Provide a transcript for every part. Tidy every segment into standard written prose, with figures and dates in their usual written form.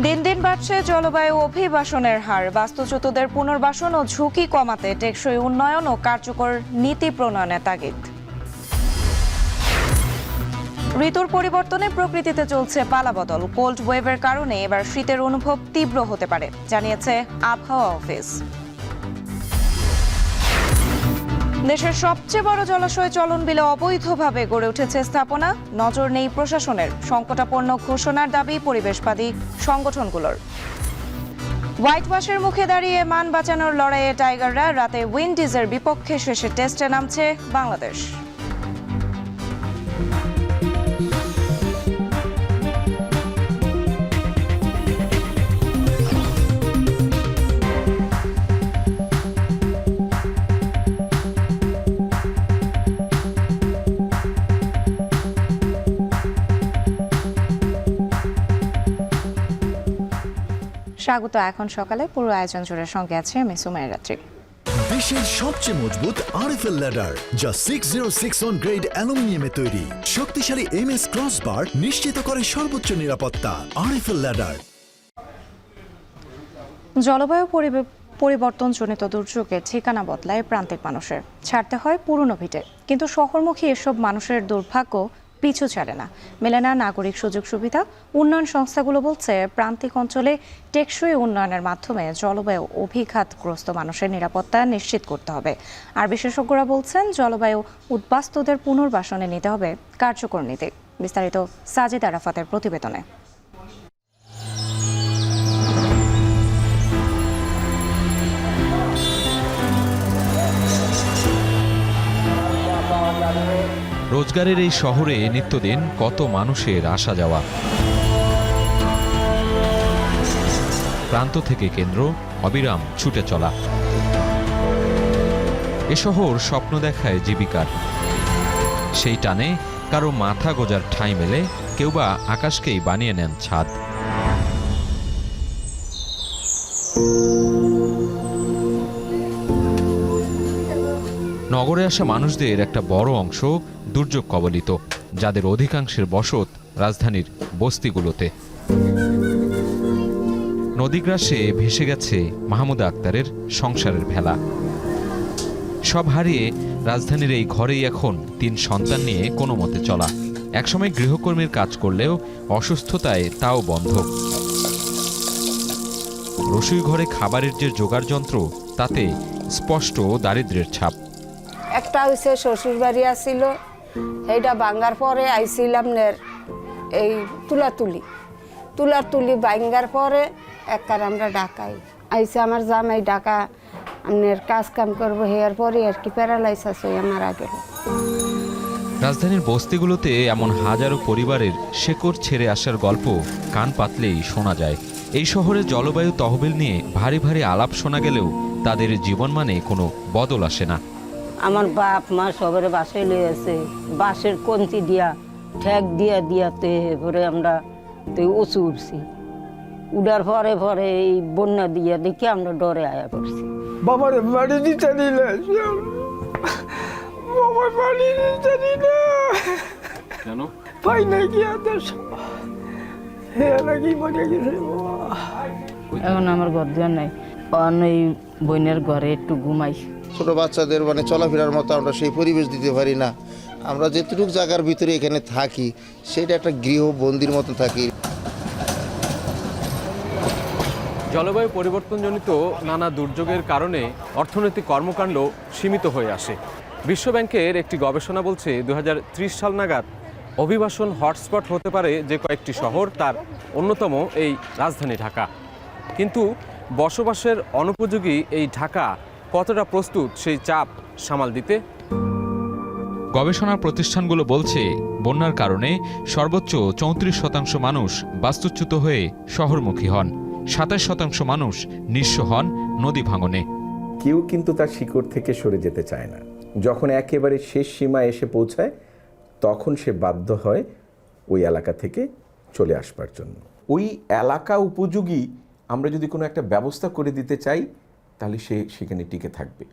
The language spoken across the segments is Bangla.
দিন দিন বাড়ছে জলবায়ু অভিবাসনের হার। বাস্তুচ্যুতদের পুনর্বাসন ও ঝুঁকি কমাতে টেকসই উন্নয়ন ও কার্যকর নীতি প্রণয়নের তাগিদ। ঋতুর পরিবর্তনে প্রকৃতিতে চলছে পালাবদল। কোল্ড ওয়েভের কারণে এবার শীতের অনুভব তীব্র হতে পারে, জানিয়েছে আবহাওয়া অফিস। দেশের সবচেয়ে বড় জলাশয় চলনবিলে অবৈধভাবে গড়ে উঠেছে স্থাপনা। নজর নেই প্রশাসনের। সংকটাপন্ন ঘোষণার দাবি পরিবেশবাদী সংগঠনগুলোর। হোয়াইট ওয়াশের মুখে দাঁড়িয়ে মান বাঁচানোর লড়াইয়ে টাইগাররা। রাতে উইন্ডিজের বিপক্ষে শেষে টেস্টে নামছে বাংলাদেশ। স্বাগত। এখন সকালে পুরো আয়োজন জুড়ে সঙ্গে আছে আমি সুমাইয়া রাত্রি। বিশ্বের সবচেয়ে মজবুত আরএফএল ল্যাডার, যা 6061 গ্রেড অ্যালুমিনিয়ামে তৈরি। শক্তিশালী এমএস ক্রসবার নিশ্চিত করে সর্বোচ্চ নিরাপত্তা। RFL ladder. জলবায়ু পরিবর্তনজনিত দুর্যোগে ঠিকানা বদলায় প্রান্তিক মানুষের। ছাড়তে হয় পুরনো ভিটে, কিন্তু শহরমুখী এসব মানুষের দুর্ভাগ্য পিছু ছাড়ে না। মেলে না নাগরিক সুযোগ সুবিধা। উন্নয়ন সংস্থাগুলো বলছে, প্রান্তিক অঞ্চলে টেকসই উন্নয়নের মাধ্যমে জলবায়ু অভিঘাতগ্রস্ত মানুষের নিরাপত্তা নিশ্চিত করতে হবে। আর বিশেষজ্ঞরা বলছেন, জলবায়ু উদ্বাস্তুদের পুনর্বাসনে নিতে হবে কার্যকর নীতি। বিস্তারিত সাজিদ আরাফাতের প্রতিবেদনে। রোজগারের এই শহরে নিত্যদিন কত মানুষের আসা যাওয়া। প্রান্ত থেকে কেন্দ্র অবিরাম ছুটে চলা। এ শহর স্বপ্ন দেখায় জীবিকার। সেই টানে কারো মাথা গোজার ঠাঁই মেলে, কেউ বা আকাশকেই বানিয়ে নেন ছাদ। নগরে আসা মানুষদের একটা বড় অংশ দুর্যোগ কবলিত, যাদের অধিকাংশের বসত রাজধানীর বস্তিগুলোতে। নদীগ্রাসে ভেসে গেছে মাহমুদা আক্তারের সংসারের ভেলা। সব হারিয়ে রাজধানীর এই ঘরেই এখন 3 সন্তান নিয়ে কোনো মতে চলা। একসময় গৃহকর্মীর কাজ করলেও অসুস্থতায় তাও বন্ধ। রসুই ঘরে খাবারের যে জোগাড় যন্ত্র, তাতে স্পষ্ট দারিদ্র্যের ছাপ। একটা হয়েছে শ্বশুর বাড়ি আসছিল, সেইটা ভাঙ্গার পরে আইছিলাম এই তুলি ভাঙ্গার পরে একবার আমরা ঢাকাই আইসে। আমার জামাই ঢাকা আপনার কাজ কাম করবো, হেয়ার পরে আর কি প্যারালাইসিস হয়ে আমার আগে। রাজধানীর বস্তিগুলোতে এমন হাজারো পরিবারের শেকড় ছেড়ে আসার গল্প কান পাতলেই শোনা যায়। এই শহরে জলবায়ু তহবিল নিয়ে ভারী ভারী আলাপ শোনা গেলেও তাদের জীবনমানে কোনো বদল আসে না। আমার বাপ মা সবার বাসায় লিয়েছে, বাঁশের কঞ্চি দিয়া ঠেক দিয়াতে পরে আমরা তো উঁচু উঠছি। উঠার পরে পরে এই বন্যা দিয়া দেখে আমরা ডরে আয়া করছি। বাবার বাড়ি দিতে দিলে, বাবার বাড়ি দিতে দিলে কেন পাই না কি আদেশ নাকি মরে গেছে। এখন আমার ঘর দেওয়ার নাই, এই বোনের ঘরে একটু ঘুমাই। ছোট বাচ্চাদের চলাফেরার মতো আমরা সেই পরিবেশ দিতে পারি না। আমরা যেটুকু জায়গার ভিতরে এখানে থাকি, সেটা একটা গৃহবন্দির মতো থাকি। জলবায়ু পরিবর্তনজনিত নানা দুর্যোগের কারণে অর্থনৈতিক কর্মকাণ্ড সীমিত হয়ে আসে। বিশ্বব্যাংকের একটি গবেষণা বলছে, 2030 সাল নাগাদ অভিবাসন হটস্পট হতে পারে যে কয়েকটি শহর, তার অন্যতম এই রাজধানী ঢাকা। কিন্তু বসবাসের অনুপযোগী এই ঢাকা কতটা প্রস্তুত সেই চাপ সামাল দিতে? গবেষণা প্রতিষ্ঠানগুলো বলছে, বন্যার কারণে সর্বোচ্চ 34% মানুষ বাস্তুচ্যুত হয়ে শহরমুখী হন। 27% মানুষ নিঃস্ব হন নদী ভাঙনে। কেউ কিন্তু তার শিকড় থেকে সরে যেতে চায় না। যখন একেবারে শেষ সীমায় এসে পৌঁছায়, তখন সে বাধ্য হয় ওই এলাকা থেকে চলে আসবার জন্য। ওই এলাকা উপযোগী আমরা যদি কোনো একটা ব্যবস্থা করে দিতে চাই, তাহলে সে সেখানে টিকে থাকবে।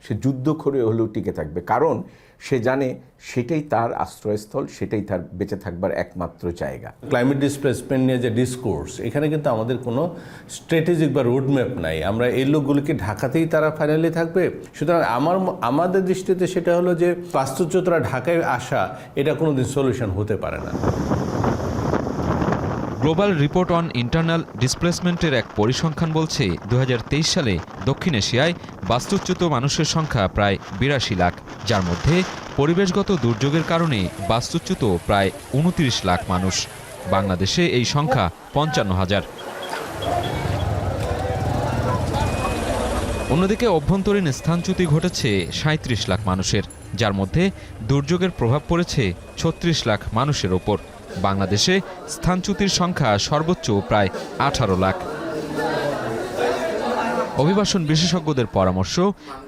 সে যুদ্ধ করে হলেও টিকে থাকবে, কারণ সে জানে সেটাই তার আশ্রয়স্থল, সেটাই তার বেঁচে থাকবার একমাত্র জায়গা। ক্লাইমেট ডিসপ্লেসমেন্ট নিয়ে যে ডিসকোর্স, এখানে কিন্তু আমাদের কোনো স্ট্র্যাটেজিক বা রোডম্যাপ নাই। আমরা এই লোকগুলিকে ঢাকাতেই তারা ফাইনালি থাকবে। সুতরাং আমাদের দৃষ্টিতে সেটা হলো যে বাস্তুচ্যুতরা ঢাকায় আসা এটা কোনোদিন সলিউশন হতে পারে না। গ্লোবাল রিপোর্ট অন ইন্টারনাল ডিসপ্লেসমেন্টের এক পরিসংখ্যান বলছে 2023 সালে দক্ষিণ এশিয়ায় বাস্তুচ্যুত মানুষের সংখ্যা প্রায় 82 লাখ, যার মধ্যে পরিবেশগত দুর্যোগের কারণে বাস্তুচ্যুত প্রায় 29 লাখ মানুষ। বাংলাদেশে এই সংখ্যা 55,000। অন্যদিকে অভ্যন্তরীণ স্থানচ্যুতি ঘটেছে 37 লাখ মানুষের, যার মধ্যে দুর্যোগের প্রভাব পড়েছে 36 লাখ মানুষের ওপর। বাংলাদেশে স্থানচ্যুতির সংখ্যা সর্বোচ্চ প্রায় 18 লাখ। অভিবাসন বিশেষজ্ঞদের পরামর্শ,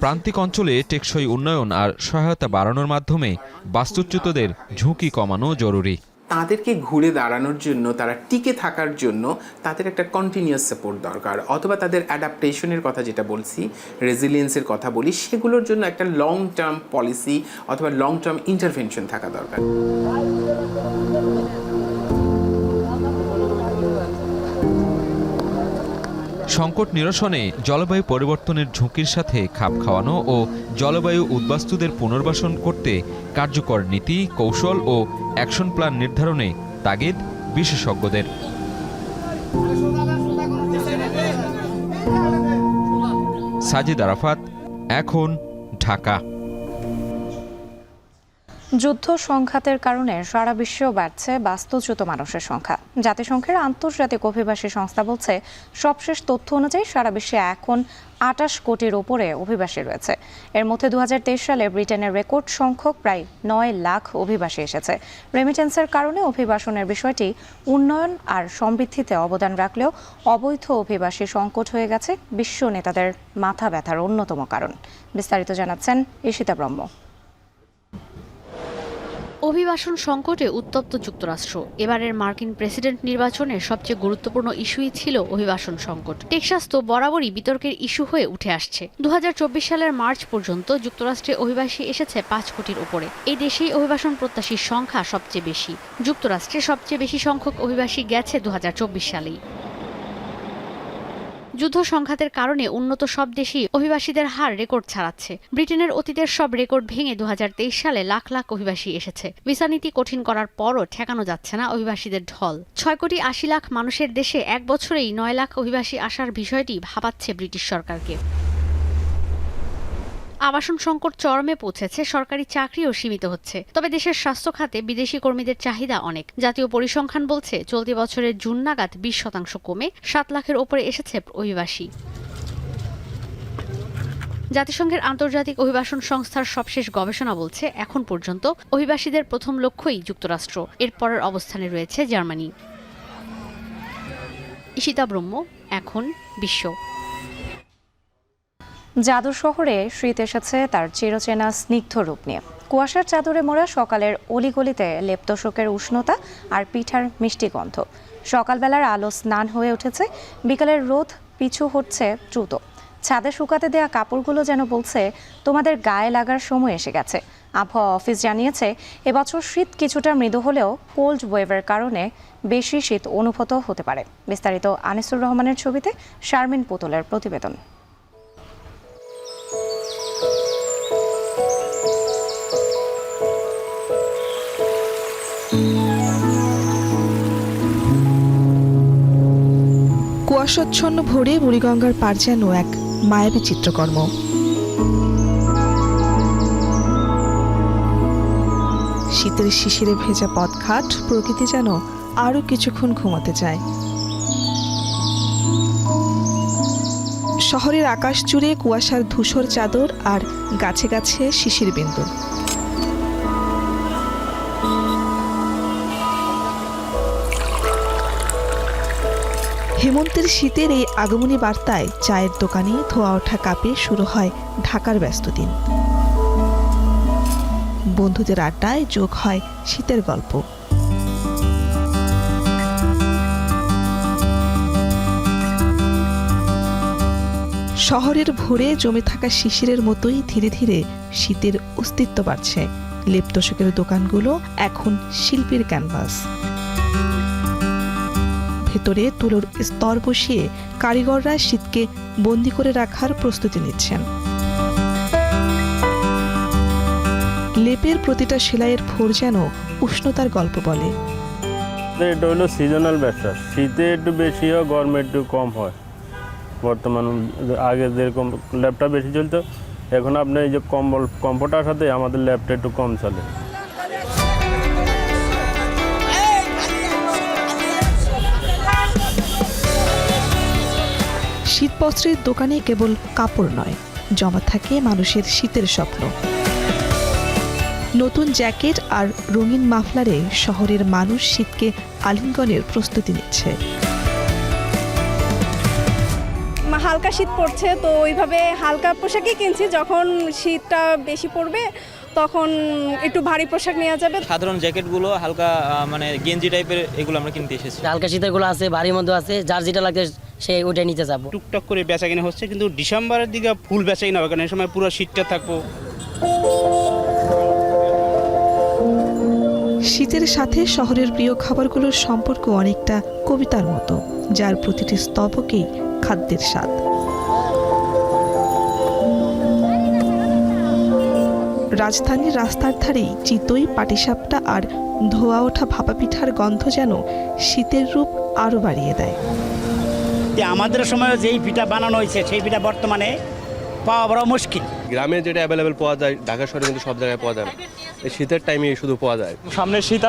প্রান্তিক অঞ্চলে টেকসই উন্নয়ন আর সহায়তা বাড়ানোর মাধ্যমে বাস্তুচ্যুতদের ঝুঁকি কমানো জরুরি। তাদেরকে ঘুরে দাঁড়ানোর জন্য, তারা টিকে থাকার জন্য তাদের একটা কন্টিনিউয়াস সাপোর্ট দরকার, অথবা তাদের অ্যাডাপ্টেশনের কথা যেটা বলছি, রেজিলিয়েন্সের কথা বলি, সেগুলোর জন্য একটা লং টার্ম পলিসি অথবা লং টার্ম ইন্টারভেনশন থাকা দরকার। সংকট নিরসনে জলবায়ু পরিবর্তনের ঝুঁকির সাথে খাপ খাওয়ানো ও জলবায়ু উদ্বাস্তুদের পুনর্বাসন করতে কার্যকর নীতি, কৌশল ও অ্যাকশন প্ল্যান নির্ধারণে তাগিদ বিশেষজ্ঞদের। সাজিদ আরাফাত, এখন, ঢাকা। যুদ্ধ সংঘাতের কারণে সারা বিশ্বেও বাড়ছে বাস্তুচ্যুত মানুষের সংখ্যা। জাতিসংঘের আন্তর্জাতিক অভিবাসী সংস্থা বলছে, সবশেষ তথ্য অনুযায়ী সারা বিশ্বে এখন 28 কোটির উপরে অভিবাসী রয়েছে। এর মধ্যে 2023 সালে ব্রিটেনের রেকর্ড সংখ্যক প্রায় 9 লাখ অভিবাসী এসেছে। রেমিটেন্সের কারণে অভিবাসনের বিষয়টি উন্নয়ন আর সমৃদ্ধিতে অবদান রাখলেও অবৈধ অভিবাসী সংকট হয়ে গেছে বিশ্ব নেতাদের মাথা ব্যথার অন্যতম কারণ। বিস্তারিত জানাচ্ছেন ঈশিতা ব্রহ্ম। অভিবাসন সংকটে উত্তপ্ত যুক্তরাষ্ট্র। এবারের মার্কিন প্রেসিডেন্ট নির্বাচনের সবচেয়ে গুরুত্বপূর্ণ ইস্যুই ছিল অভিবাসন সংকট। টেক্সাস তো বরাবরই বিতর্কের ইস্যু হয়ে উঠে আসছে। 2024 সালের মার্চ পর্যন্ত যুক্তরাষ্ট্রে অভিবাসী এসেছে 5 কোটির উপরে। এই দেশেই অভিবাসন প্রত্যাশীর সংখ্যা সবচেয়ে বেশি। যুক্তরাষ্ট্রে সবচেয়ে বেশি সংখ্যক অভিবাসী গেছে 2024 সালেই। যুদ্ধ সংঘাতের কারণে উন্নত সব দেশই অভিবাসীদের হার রেকর্ড ছাড়াচ্ছে। ব্রিটেনের অতীতের সব রেকর্ড ভেঙে 2023 সালে লাখ লাখ অভিবাসী এসেছে। ভিসা নীতি কঠিন করার পরও ঠেকানো যাচ্ছে না অভিবাসীদের ঢল। 6 কোটি 80 লাখ মানুষের দেশে এক বছরেই 9 লাখ অভিবাসী আসার বিষয়টি ভাবাচ্ছে ব্রিটিশ সরকারকে। আবাসন সংকট চরমে পৌঁছেছে, সরকারি চাকরিও সীমিত হচ্ছে। তবে দেশের স্বাস্থ্য খাতে বিদেশি কর্মীদের চাহিদা অনেক। জাতীয় পরিসংখ্যান বলছে, চলতি বছরের জুন নাগাদ 20% কমে 7 লাখের ওপরে এসেছে অভিবাসী। জাতিসংঘের আন্তর্জাতিক অভিবাসন সংস্থার সবশেষ গবেষণা বলছে, এখন পর্যন্ত অভিবাসীদের প্রথম লক্ষ্যই যুক্তরাষ্ট্র, এর পরের অবস্থানে রয়েছে জার্মানি। ঈশিতা ব্রহ্ম, এখন, বিশ্ব। জাদুর শহরে শীত এসেছে তার চিরচেনা স্নিগ্ধ রূপ নিয়ে। কুয়াশার চাদরে মোড়া সকালের অলিগলিতে লেপ্তশোকের উষ্ণতা আর পিঠার মিষ্টি গন্ধ। সকালবেলার আলো স্নান হয়ে উঠেছে, বিকালের রোদ পিছু হচ্ছে দ্রুত। ছাদে শুকাতে দেয়া কাপড়গুলো যেন বলছে, তোমাদের গায়ে লাগার সময় এসে গেছে। আবহাওয়া অফিস জানিয়েছে, এবছর শীত কিছুটা মৃদু হলেও কোল্ড ওয়েভের কারণে বেশি শীত অনুভূত হতে পারে। বিস্তারিত আনিসুর রহমানের ছবিতে শারমিন পুতুলের প্রতিবেদন। কুয়াশাচ্ছন্ন ভোরে বুড়িগঙ্গার পার যেন এক মায়াবী চিত্রকর্ম। শীতের শিশিরে ভেজা পথঘাট, প্রকৃতি যেন আরো কিছুক্ষণ ঘুমাতে চায়। শহরের আকাশ জুড়ে কুয়াশার ধূসর চাদর আর গাছে গাছে শিশির বিন্দু। হেমন্তের শীতের এই আগমনী বার্তায় চায়ের দোকানে ধোয়া ওঠা কাপে শুরু হয় ঢাকার ব্যস্ত দিন। বন্ধুদের আড্ডায় যোগ হয় শীতের গল্প। শহরের ভোরে জমে থাকা শিশিরের মতোই ধীরে ধীরে শীতের অস্তিত্ব বাড়ছে। লেপ তোশকের দোকানগুলো এখন শিল্পীর ক্যানভাস। ভেতরে তুলোর স্তর বসিয়ে কারিগররা শীতকে বন্দি করে রাখার প্রস্তুতি নিচ্ছেন। লেপের প্রতিটা সেলাইয়ের ভোর যেন উষ্ণতার গল্প বলে। এটা হলো সিজনাল ব্যবসা, শীতে একটু বেশি হয়, গরমে একটু কম হয়। বর্তমান আগে যেরকম ল্যাপটা বেশি চলতো, এখন আপনি এই যে কম্ফর্টার সাথে আমাদের ল্যাপটা একটু কম চলে। শীতবস্ত্রের দোকানে কেবল কাপড় নয়, জমা থাকে মানুষের শীতের স্বপ্ন। নতুন জ্যাকেট আর রঙিন মাফলারে শহরের মানুষ শীতকে আলিঙ্গনের প্রস্তুতি নিচ্ছে। হালকা শীত পড়ছে, তো ওইভাবে হালকা পোশাকই কিনছি। যখন শীতটা বেশি পড়বে তখন একটু ভারী পোশাক নেওয়া যাবে। সাধারণ জ্যাকেটগুলো হালকা মানে গেঞ্জি টাইপের এগুলো আমরা কিনতে এসেছি। হালকা শীতেরগুলো আছে, ভারীর মধ্যে আছে, যার যেটা লাগে সে ওইটাই নিতে যাবো। টুকটাক করে বেচা কিনা হচ্ছে, কিন্তু ডিসেম্বরের দিকে ফুল বেচা কিনা হবে, কারণ এই সময় পুরো শীতটা থাকবো। শীতের সাথে শহরের প্রিয় খাবারগুলোর সম্পর্ক অনেকটা কবিতার মতো, যার প্রতিটি স্তবকেই খাদ্যের স্বাদ। রাজধানীর রাস্তার ধারেই চিতই, পাটিসাপটা আর ধোয়া ওঠা ভাপা পিঠার গন্ধ যেন শীতের রূপ আরও বাড়িয়ে দেয়। আমাদের সময় যেই পিঠা বানানো হয়েছে সেই পিঠা বর্তমানে পাওয়া বড় মুশকিল। গ্রামে যেটা অ্যাভেলেবেল পাওয়া যায় ঢাকা শহরে কিন্তু সব জায়গায় পাওয়া যায় না, এই শীতের টাইমে শুধু পাওয়া যায়। সামনে শীত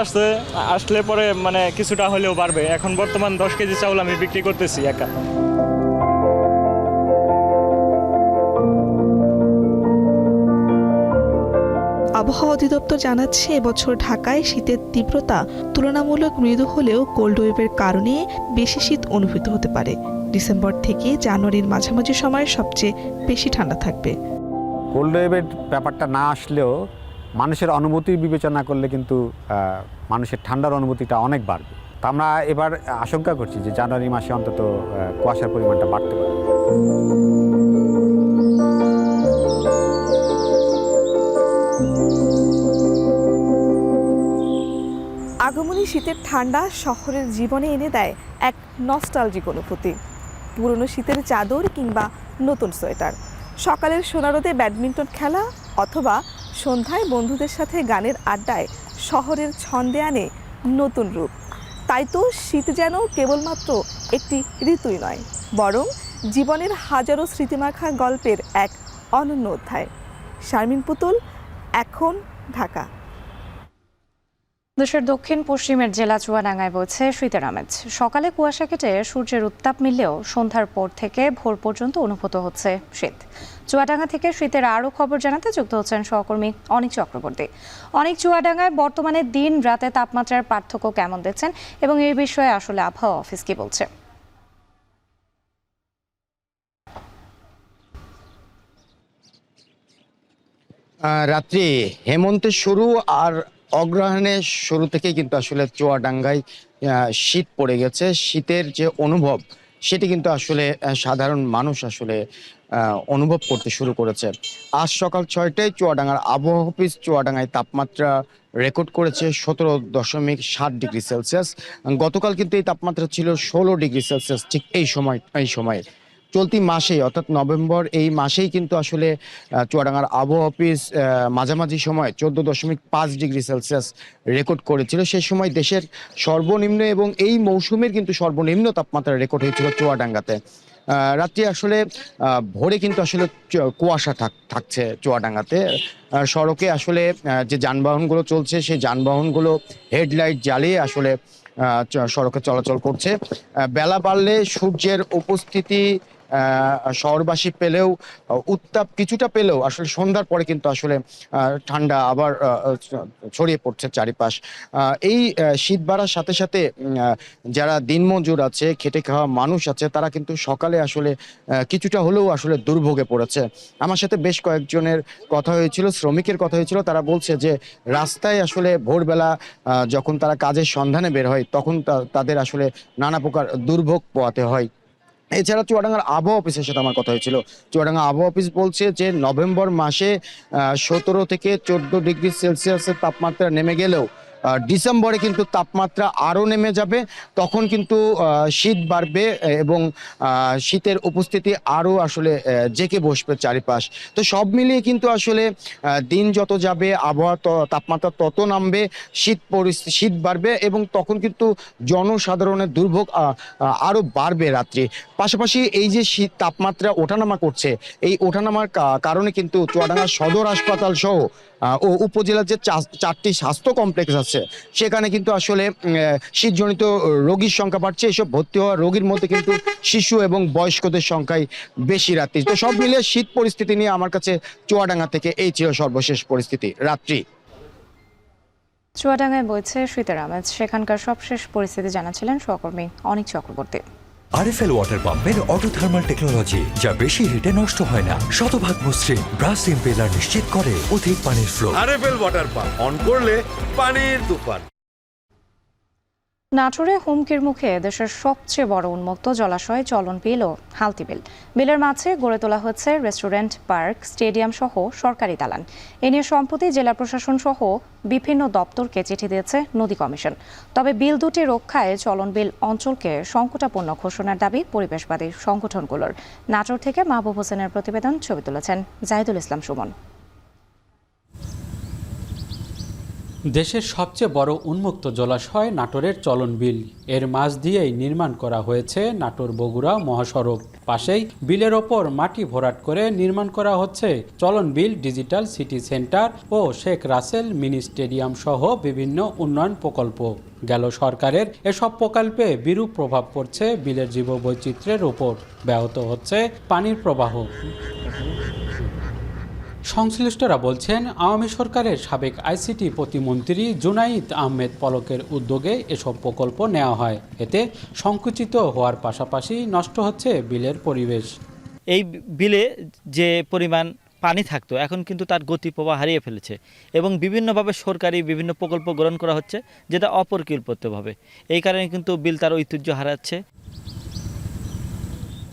আসলে পরে মানে কিছুটা হলেও বাড়বে। এখন বর্তমান 10 কেজি চাউল আমি বিক্রি করতেছি একা। আবহাওয়া অধিদপ্তর জানাচ্ছে, এবছর ঢাকায় শীতের তীব্রতা তুলনামূলক মৃদু হলেও কোল্ড ওয়েভের কারণে বেশি শীত অনুভূত হতে পারে। ডিসেম্বর থেকে জানুয়ারির মাঝামাঝি সময়ে সবচেয়ে বেশি ঠান্ডা থাকবে। কোল্ড ওয়েভের ব্যাপারটা না আসলেও মানুষের অনুভূতি বিবেচনা করলে কিন্তু মানুষের ঠান্ডার অনুভূতিটা অনেক বাড়বে। তা আমরা এবার আশঙ্কা করছি যে জানুয়ারি মাসে অন্তত কুয়াশার পরিমাণটা বাড়তে পারে। আগমনী শীতের ঠান্ডা শহরের জীবনে এনে দেয় এক নস্টালজিক অনুভূতি। পুরনো শীতের চাদর কিংবা নতুন সোয়েটার, সকালের সোনারোদে ব্যাডমিন্টন খেলা অথবা সন্ধ্যায় বন্ধুদের সাথে গানের আড্ডায় শহরের ছন্দে আনে নতুন রূপ। তাই তো শীত যেন কেবলমাত্র একটি ঋতুই নয়, বরং জীবনের হাজারো স্মৃতিমাখা গল্পের এক অনন্য অধ্যায়। শারমিন পুতুল, এখন, ঢাকা। দেশের দক্ষিণ পশ্চিমের জেলা চুয়াডাঙ্গায় বইছে শীতের আমেজ। সকালে কুয়াশা কেটে সূর্যের উত্তাপ মিললেও সন্ধ্যার পর থেকে ভোর পর্যন্ত অনুভূত হচ্ছে শীত। চুয়াডাঙ্গা থেকে শীতের আরও খবর জানাতে যুক্ত হচ্ছেন সহকর্মী অনিক চক্রবর্তী। অনেক, চুয়াডাঙ্গায় বর্তমানে দিন রাতে তাপমাত্রার পার্থক্য কেমন দেখছেন এবং এই বিষয়ে আসলে আবহাওয়া অফিস কি বলছে? রাত্রি হেমন্তের শুরু আর অগ্রহায়ণের শুরু থেকেই কিন্তু আসলে চুয়াডাঙ্গায় শীত পড়ে গেছে। শীতের যে অনুভব সেটি কিন্তু আসলে সাধারণ মানুষ আসলে অনুভব করতে শুরু করেছে। আজ সকাল 6টায় চুয়াডাঙ্গার আবহাওয়া অফিস চুয়াডাঙ্গায় তাপমাত্রা রেকর্ড করেছে 17.7 ডিগ্রি সেলসিয়াস। গতকাল কিন্তু এই তাপমাত্রা ছিল 16 ডিগ্রি সেলসিয়াস। ঠিক এই সময় চলতি মাসেই অর্থাৎ নভেম্বর এই মাসেই কিন্তু আসলে চুয়াডাঙ্গার আবহাওয়া অফিস মাঝামাঝি সময় 14.5 ডিগ্রি সেলসিয়াস রেকর্ড করেছিল। সেই সময় দেশের সর্বনিম্ন এবং এই মৌসুমের কিন্তু সর্বনিম্ন তাপমাত্রা রেকর্ড হয়েছিল চুয়াডাঙ্গাতে। রাত্রি আসলে ভোরে কিন্তু আসলে কুয়াশা থাকছে চুয়াডাঙ্গাতে। সড়কে আসলে যে যানবাহনগুলো চলছে সেই যানবাহনগুলো হেডলাইট জ্বালিয়ে আসলে সড়কে চলাচল করছে। বেলা বাড়লে সূর্যের উপস্থিতি শহরবাসী পেলেও উত্তাপ কিছুটা পেলেও আসলে সন্ধ্যার পরে কিন্তু আসলে ঠান্ডা আবার ছড়িয়ে পড়ছে চারিপাশ। এই শীত বাড়ার সাথে সাথে যারা দিনমজুর আছে, খেটে খাওয়া মানুষ আছে, তারা কিন্তু সকালে আসলে কিছুটা হলেও আসলে দুর্ভোগে পড়েছে। আমার সাথে বেশ কয়েকজনের কথা হয়েছিল, শ্রমিকের কথা হয়েছিল। তারা বলছে যে রাস্তায় আসলে ভোরবেলা যখন তারা কাজের সন্ধানে বের হয় তখন তাদের আসলে নানা প্রকার দুর্ভোগ পোহাতে হয়। এছাড়া চুয়াডাঙ্গার আবহাওয়া অফিসের সাথে আমার কথা হয়েছিল। চুয়াডাঙ্গা আবহাওয়া অফিস বলছে যে নভেম্বর মাসে 17 থেকে 14 ডিগ্রি সেলসিয়াসের তাপমাত্রা নেমে গেলেও ডিসেম্বরে কিন্তু তাপমাত্রা আরও নেমে যাবে। তখন কিন্তু শীত বাড়বে এবং শীতের উপস্থিতি আরও আসলে জেঁকে বসবে চারিপাশ। তো সব মিলিয়ে কিন্তু আসলে দিন যত যাবে আবহাওয়া তাপমাত্রা তত নামবে, শীত বাড়বে এবং তখন কিন্তু জনসাধারণের দুর্ভোগ আরও বাড়বে রাত্রি। পাশাপাশি এই যে শীত তাপমাত্রা ওঠানামা করছে, এই ওঠানামার কারণে কিন্তু চুয়াডাঙ্গা সদর হাসপাতাল সহ ও উপজেলার যে 4টি স্বাস্থ্য কমপ্লেক্স আছে সেখানে কিন্তু আসলে শীতজনিত রোগীর সংখ্যা বাড়ছে। এসব ভর্তি হওয়া রোগীর মধ্যে কিন্তু শিশু এবং বয়স্কদের সংখ্যাই বেশি রাত্রি। তো সব মিলিয়ে শীত পরিস্থিতি নিয়ে আমার কাছে চুয়াডাঙ্গা থেকে এই ছিল সর্বশেষ পরিস্থিতি। রাত্রি চুয়াডাঙ্গায় বইছে শীতের আমেজ, সেখানকার সবশেষ পরিস্থিতি জানাছিলেন সহকর্মী অনিক চক্রবর্তী। আরএফএল ওয়াটার পাম্পের অটোথার্মাল টেকনোলজি, যা বেশি হিটে নষ্ট হয় না, শতভাগ মসৃণ, ব্রাশ ইম্পেলার নিশ্চিত করে অধিক পানির flow. RFL water pump on করলে পানির তুফান। নাটোরে হুমকির মুখে দেশের সবচেয়ে বড় উন্মুক্ত জলাশয় চলন বিল ও হালতি বিল। বিলের মাঝে গড়ে তোলা হচ্ছে রেস্টুরেন্ট, পার্ক, স্টেডিয়াম সহ সরকারি দালান। এ নিয়ে সম্প্রতি জেলা প্রশাসন সহ বিভিন্ন দপ্তরকে চিঠি দিয়েছে নদী কমিশন। তবে বিল দুটি রক্ষায় চলন বিল অঞ্চলকে সংকটাপন্ন ঘোষণার দাবি পরিবেশবাদী সংগঠনগুলোর। নাটোর থেকে মাহবুব হোসেনের প্রতিবেদন, ছবি তুলেছেন জাহিদুল ইসলাম সুমন। দেশের সবচেয়ে বড় উন্মুক্ত জলাশয় নাটোরের চলন বিল। এর মাঝ দিয়েই নির্মাণ করা হয়েছে নাটোর বগুড়া মহাসড়ক। পাশেই বিলের ওপর মাটি ভরাট করে নির্মাণ করা হচ্ছে চলন বিল ডিজিটাল সিটি সেন্টার ও শেখ রাসেল মিনি স্টেডিয়াম সহ বিভিন্ন উন্নয়ন প্রকল্প। গেল সরকারের এসব প্রকল্পে বিরূপ প্রভাব পড়ছে বিলের জীববৈচিত্র্যের উপর, ব্যাহত হচ্ছে পানির প্রবাহ। সংশ্লিষ্টরা বলছেন, আওয়ামী সরকারের সাবেক আইসিটি প্রতিমন্ত্রী জুনাইদ আহমেদ পলকের উদ্যোগে এসব প্রকল্প নেওয়া হয়। এতে সংকুচিত হওয়ার পাশাপাশি নষ্ট হচ্ছে বিলের পরিবেশ। এই বিলে যে পরিমাণ পানি থাকতো এখন কিন্তু তার গতি প্রবাহ হারিয়ে ফেলেছে এবং বিভিন্নভাবে সরকারি বিভিন্ন প্রকল্প গ্রহণ করা হচ্ছে, যেটা অপরিকল্পিতভাবে। এই কারণে কিন্তু বিল তার ঐতিহ্য হারাচ্ছে।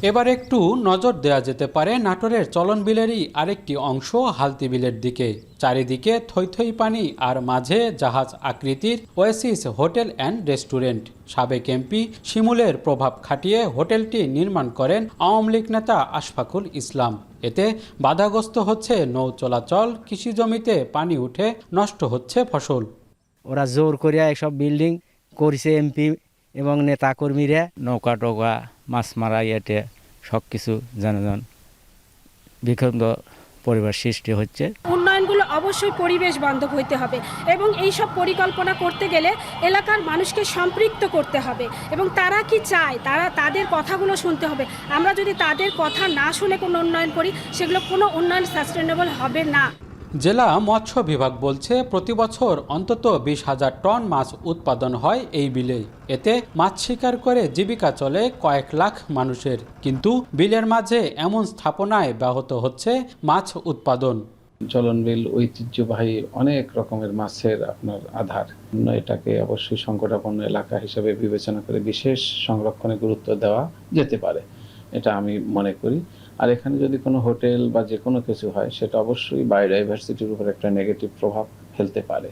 এবার একটু নজর দেওয়া যেতে পারে নাটোরের চলন বিলেরই আরেকটি অংশ হালতি বিলের দিকে। চারিদিকে থই থই পানি আর মাঝে জাহাজ আকৃতির ওয়েসিস হোটেল অ্যান্ড রেস্টুরেন্ট। সাবেক এমপি শিমুলের প্রভাব খাটিয়ে হোটেলটি নির্মাণ করেন আওয়ামী লীগ নেতা আশফাকুল ইসলাম। এতে বাধাগ্রস্ত হচ্ছে নৌ চলাচল, কৃষি জমিতে পানি উঠে নষ্ট হচ্ছে ফসল। ওরা জোর করিয়া এসব বিল্ডিং করেছে এমপি এবং নেতা কর্মীরা, নৌকা টৌকা মাছ মারা ইয়েতে সব কিছু জনজন বিক্ষুব্ধ পরিবার সৃষ্টি হচ্ছে। উন্নয়নগুলো অবশ্যই পরিবেশ বান্ধব হইতে হবে এবং এই সব পরিকল্পনা করতে গেলে এলাকার মানুষকে সম্পৃক্ত করতে হবে এবং তারা কি চায় তাদের কথাগুলো শুনতে হবে। আমরা যদি তাদের কথা না শুনে কোনো উন্নয়ন করি, সেগুলো কোনো উন্নয়ন সাস্টেনেবল হবে না। জেলা মৎস্য বিভাগ বলছে, প্রতি বছর অন্তত 20,000 টন মাছ উৎপাদন হয় এই বিলে। এতে মাছ শিকার করে জীবিকা চলে কয়েক লাখ মানুষের। কিন্তু বিলের মাঝে এমন স্থাপনায় ব্যাহত হচ্ছে মাছ উৎপাদন। চলন বিল ঐতিহ্যবাহী অনেক রকমের মাছের আপনার আধার। এটাকে অবশ্যই সংকটাপন্ন এলাকা হিসেবে বিবেচনা করে বিশেষ সংরক্ষণে গুরুত্ব দেওয়া যেতে পারে, এটা আমি মনে করি। আর এখানে যদি কোনো হোটেল বা যে কোনো কিছু হয়, সেটা অবশ্যই বায়োডাইভার্সিটির উপর একটা নেগেটিভ প্রভাব ফেলতে পারে।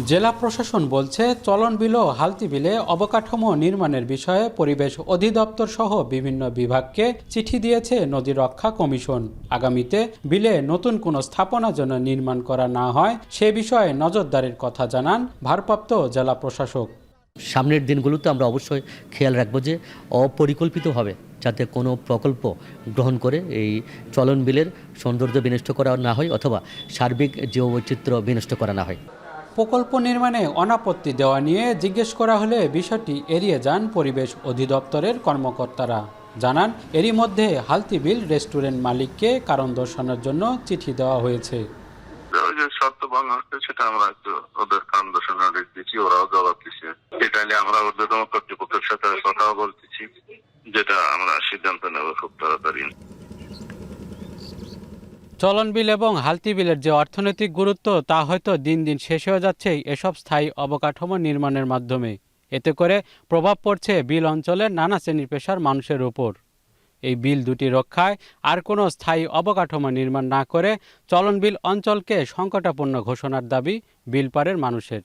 জেলা প্রশাসন বলছে, চলন বিল ও হালতি বিলে অবকাঠামো নির্মাণের বিষয়ে পরিবেশ অধিদপ্তর সহ বিভিন্ন বিভাগকে চিঠি দিয়েছে নদী রক্ষা কমিশন। আগামীতে বিলে নতুন কোনো স্থাপনা যেন নির্মাণ করা না হয় সে বিষয়ে নজরদারির কথা জানান ভারপ্রাপ্ত জেলা প্রশাসক। সামনের দিনগুলোতে আমরা অবশ্যই খেয়াল রাখবো যে অপরিকল্পিতভাবে যাতে কোনো প্রকল্প গ্রহণ করে এই চলন বিলের সৌন্দর্য বিনষ্ট করা না হয় অথবা সার্বিক জীববৈচিত্র্য বিনষ্ট করা না হয়। প্রকল্প নির্মাণে অনাপত্তি দেওয়া নিয়ে জিজ্ঞেস করা হলে বিষয়টি এড়িয়ে যান পরিবেশ অধিদপ্তরের কর্মকর্তারা। জানান, এরই মধ্যে হালতি বিল রেস্টুরেন্ট মালিককে কারণ দর্শানোর জন্য চিঠি দেওয়া হয়েছে। শর্ত ভঙ্গ হচ্ছে সেটা আমরা একটু ওদের কারণ দর্শানোর নোটিশ দিচ্ছি, ওরাও জবাব দিচ্ছে। এটা নিয়ে আমরা ঊর্ধ্বতন কর্তৃপক্ষের সাথে কথাও বলতেছি, যেটা আমরা সিদ্ধান্ত নেব খুব তাড়াতাড়ি। চলন বিল এবং হালতি বিলের যে অর্থনৈতিক গুরুত্ব তা হয়তো দিন দিন শেষ হয়ে যাচ্ছে এসব স্থায়ী অবকাঠামো নির্মাণের মাধ্যমে। এতে করে প্রভাব পড়ছে বিল অঞ্চলের নানা শ্রেণীর পেশার মানুষের উপর। এই বিল দুটি রক্ষায় আর কোনো স্থায়ী অবকাঠামো নির্মাণ না করে চলনবিল অঞ্চলকে সংকটাপন্ন ঘোষণার দাবি বিলপাড়ের মানুষের।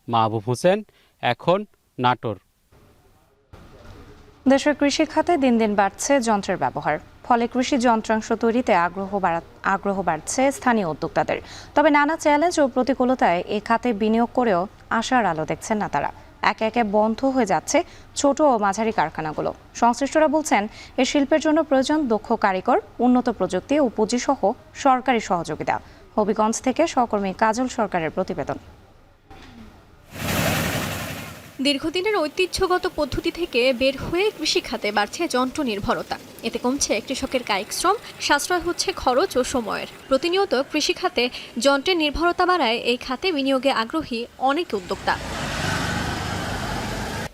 মাহবুব হোসেন, এখন, নাটোর। দেশের কৃষি খাতে দিন দিন বাড়ছে যন্ত্রের ব্যবহার, ফলে কৃষি যন্ত্রাংশ তৈরিতে আগ্রহ বাড়ছে স্থানীয় উদ্যোক্তাদের। তবে নানা চ্যালেঞ্জ ও প্রতিকূলতায় এ খাতে বিনিয়োগ করেও আশার আলো দেখছেন না তারা। একে একে বন্ধ হয়ে যাচ্ছে ছোট ও মাঝারি কারখানাগুলো। সংশ্লিষ্টরা বলছেন, এই শিল্পের জন্য প্রয়োজন দক্ষ কারিগর, উন্নত প্রযুক্তি ও পুঁজিসহ সরকারি সহযোগিতা। হবিগঞ্জ থেকে সহকর্মী কাজল সরকারের প্রতিবেদন। দীর্ঘদিনের ঐতিহ্যগত পদ্ধতি থেকে বের হয়ে কৃষিখাতে বাড়ছে যন্ত্র নির্ভরতা। এতে কমছে কৃষকের কায়িক শ্রম, সাশ্রয় হচ্ছে খরচ ও সময়ের। প্রতিনিয়ত কৃষিখাতে যন্ত্রের নির্ভরতা বাড়ায় এই খাতে বিনিয়োগে আগ্রহী অনেক উদ্যোক্তা।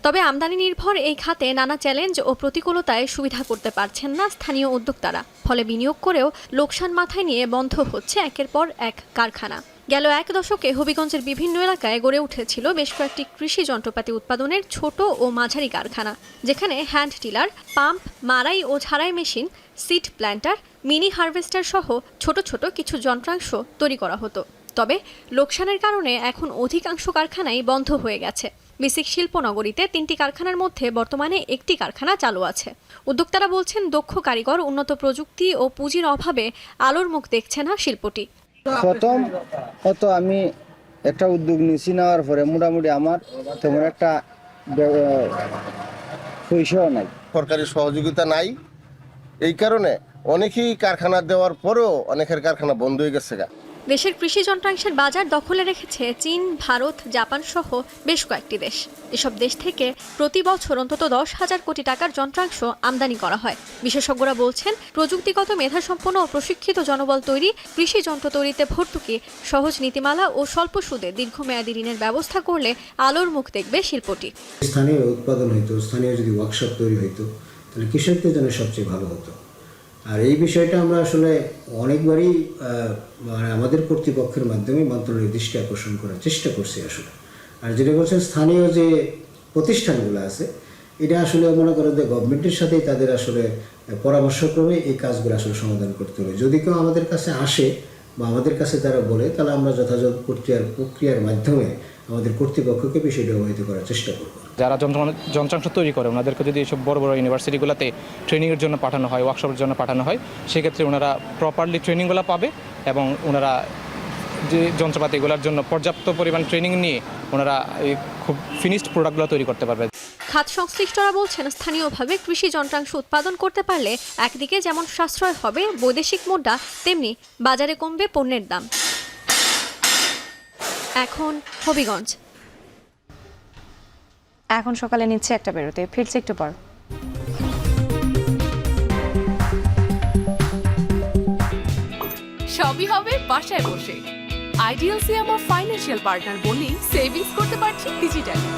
তবে আমদানি নির্ভর এই খাতে নানা চ্যালেঞ্জ ও প্রতিকূলতায় সুবিধা করতে পারছেন না স্থানীয় উদ্যোক্তারা। ফলে বিনিয়োগ করেও লোকসান মাথায় নিয়ে বন্ধ হচ্ছে একের পর এক কারখানা। গেল এক দশকে হবিগঞ্জের বিভিন্ন এলাকায় গড়ে উঠেছিল বেশ কয়েকটি কৃষি যন্ত্রপাতি উৎপাদনের ছোট ও মাঝারি কারখানা, যেখানে হ্যান্ড টিলার, পাম্প, মারাই ও ঝাড়াই machine, seed planter, mini harvester সহ ছোট ছোট কিছু যন্ত্রাংশ তৈরি করা হতো। তবে লোকসানের কারণে এখন অধিকাংশ কারখানাই বন্ধ হয়ে গেছে। বিসিক শিল্পনগরীতে 3টি কারখানার মধ্যে বর্তমানে একটি কারখানা চালু আছে। উদ্যোক্তারা বলছেন, দক্ষ কারিগর, উন্নত প্রযুক্তি ও পুঁজির অভাবে আলোর মুখ দেখছে না শিল্পটি। প্রথম আমি একটা উদ্যোগ নিয়েছি, নেওয়ার পরে মোটামুটি আমার তেমন একটা পয়সাও নাই, সরকারি সহযোগিতা নাই। এই কারণে অনেকেই কারখানা দেওয়ার পরেও অনেকের কারখানা বন্ধ হয়ে গেছে। দেশের কৃষি যন্ত্রাংশের বাজার দখলে রেখেছে চীন, ভারত, জাপান সহ বেশ কয়েকটি দেশ। এসব দেশ থেকে প্রতি বছর অন্তত 10,000 কোটি টাকার যন্ত্রাংশ আমদানি করা হয়। বিশেষজ্ঞরা বলছেন, প্রযুক্তিগত মেধাসম্পন্ন ও প্রশিক্ষিত জনবল তৈরি, কৃষি যন্ত্র তৈরিতে ভর্তুকি, সহজ নীতিমালা ও স্বল্প সুদে দীর্ঘমেয়াদী ঋণের ব্যবস্থা করলে আলোর মুখ দেখবে শিল্পটি। স্থানীয় উৎপাদন হইতো, স্থানীয় যদি ওয়ার্কশপ তৈরি হইতো, তাহলে কৃষকদের জন্য সবচেয়ে ভালো হতো। আর এই বিষয়টা আমরা আসলে অনেকবারই আমাদের কর্তৃপক্ষের মাধ্যমে মন্ত্রণালয়ের দৃষ্টি আকর্ষণ করার চেষ্টা করছি আসলে। আর যেটা বলছেন, স্থানীয় যে প্রতিষ্ঠানগুলো আছে, এটা আসলে মনে করেন যে গভর্নমেন্টের সাথেই তাদের আসলে পরামর্শক্রমে এই কাজগুলো আসলে সমাধান করতে হবে। যদি কেউ আমাদের কাছে আসে বা আমাদের কাছে তারা বলে, তাহলে আমরা যথাযথ প্রক্রিয়ার মাধ্যমে আমাদের কর্তৃপক্ষকে বিষয়টা অবহিত করার চেষ্টা করব। যারা যন্ত্রাংশ তৈরি করে ওনাদেরকে যদি এইসব বড় বড় ইউনিভার্সিটিগুলোতে ট্রেনিংয়ের জন্য পাঠানো হয়, ওয়ার্কশপের জন্য পাঠানো হয়, সেক্ষেত্রে ওনারা প্রপারলি ট্রেনিংগুলো পাবে এবং ওনারা যে যন্ত্রপাতিগুলোর জন্য পর্যাপ্ত পরিমাণ ট্রেনিং নিয়ে ওনারা খুব ফিনিশড প্রোডাক্টগুলো তৈরি করতে পারবে। খাত সংশ্লিষ্টরা বলছেন, স্থানীয়ভাবে কৃষি যন্ত্রাংশ উৎপাদন করতে পারলে একদিকে যেমন সাশ্রয় হবে বৈদেশিক মুদ্রা, তেমনি বাজারে কমবে পণ্যের দাম। এখন হবিগঞ্জ। এখন সকালে নিচ্ছে একটা বেরোতে, ফিরছে একটু পর। সবই হবে বাসায় বসে। আইডিএলসি আমার ফাইন্যান্সিয়াল পার্টনার, বলেই সেভিংস করতে পারছি ডিজিটালি।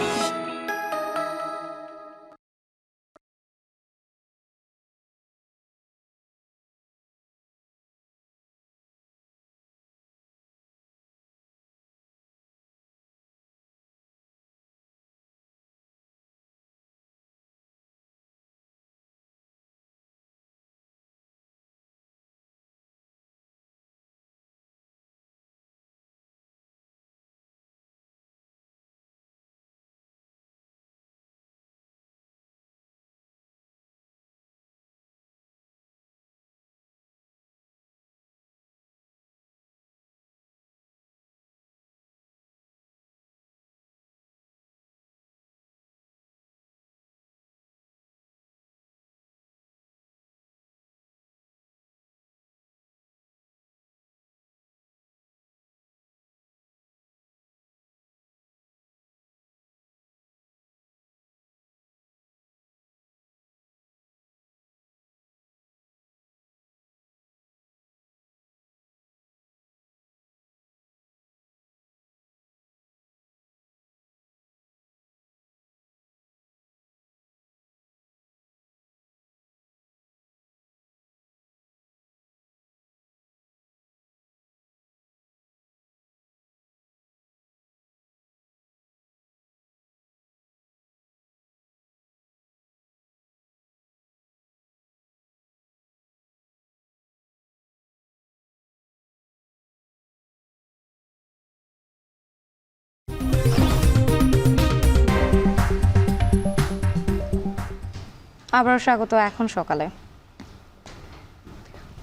আবারও স্বাগত এখন সকালে।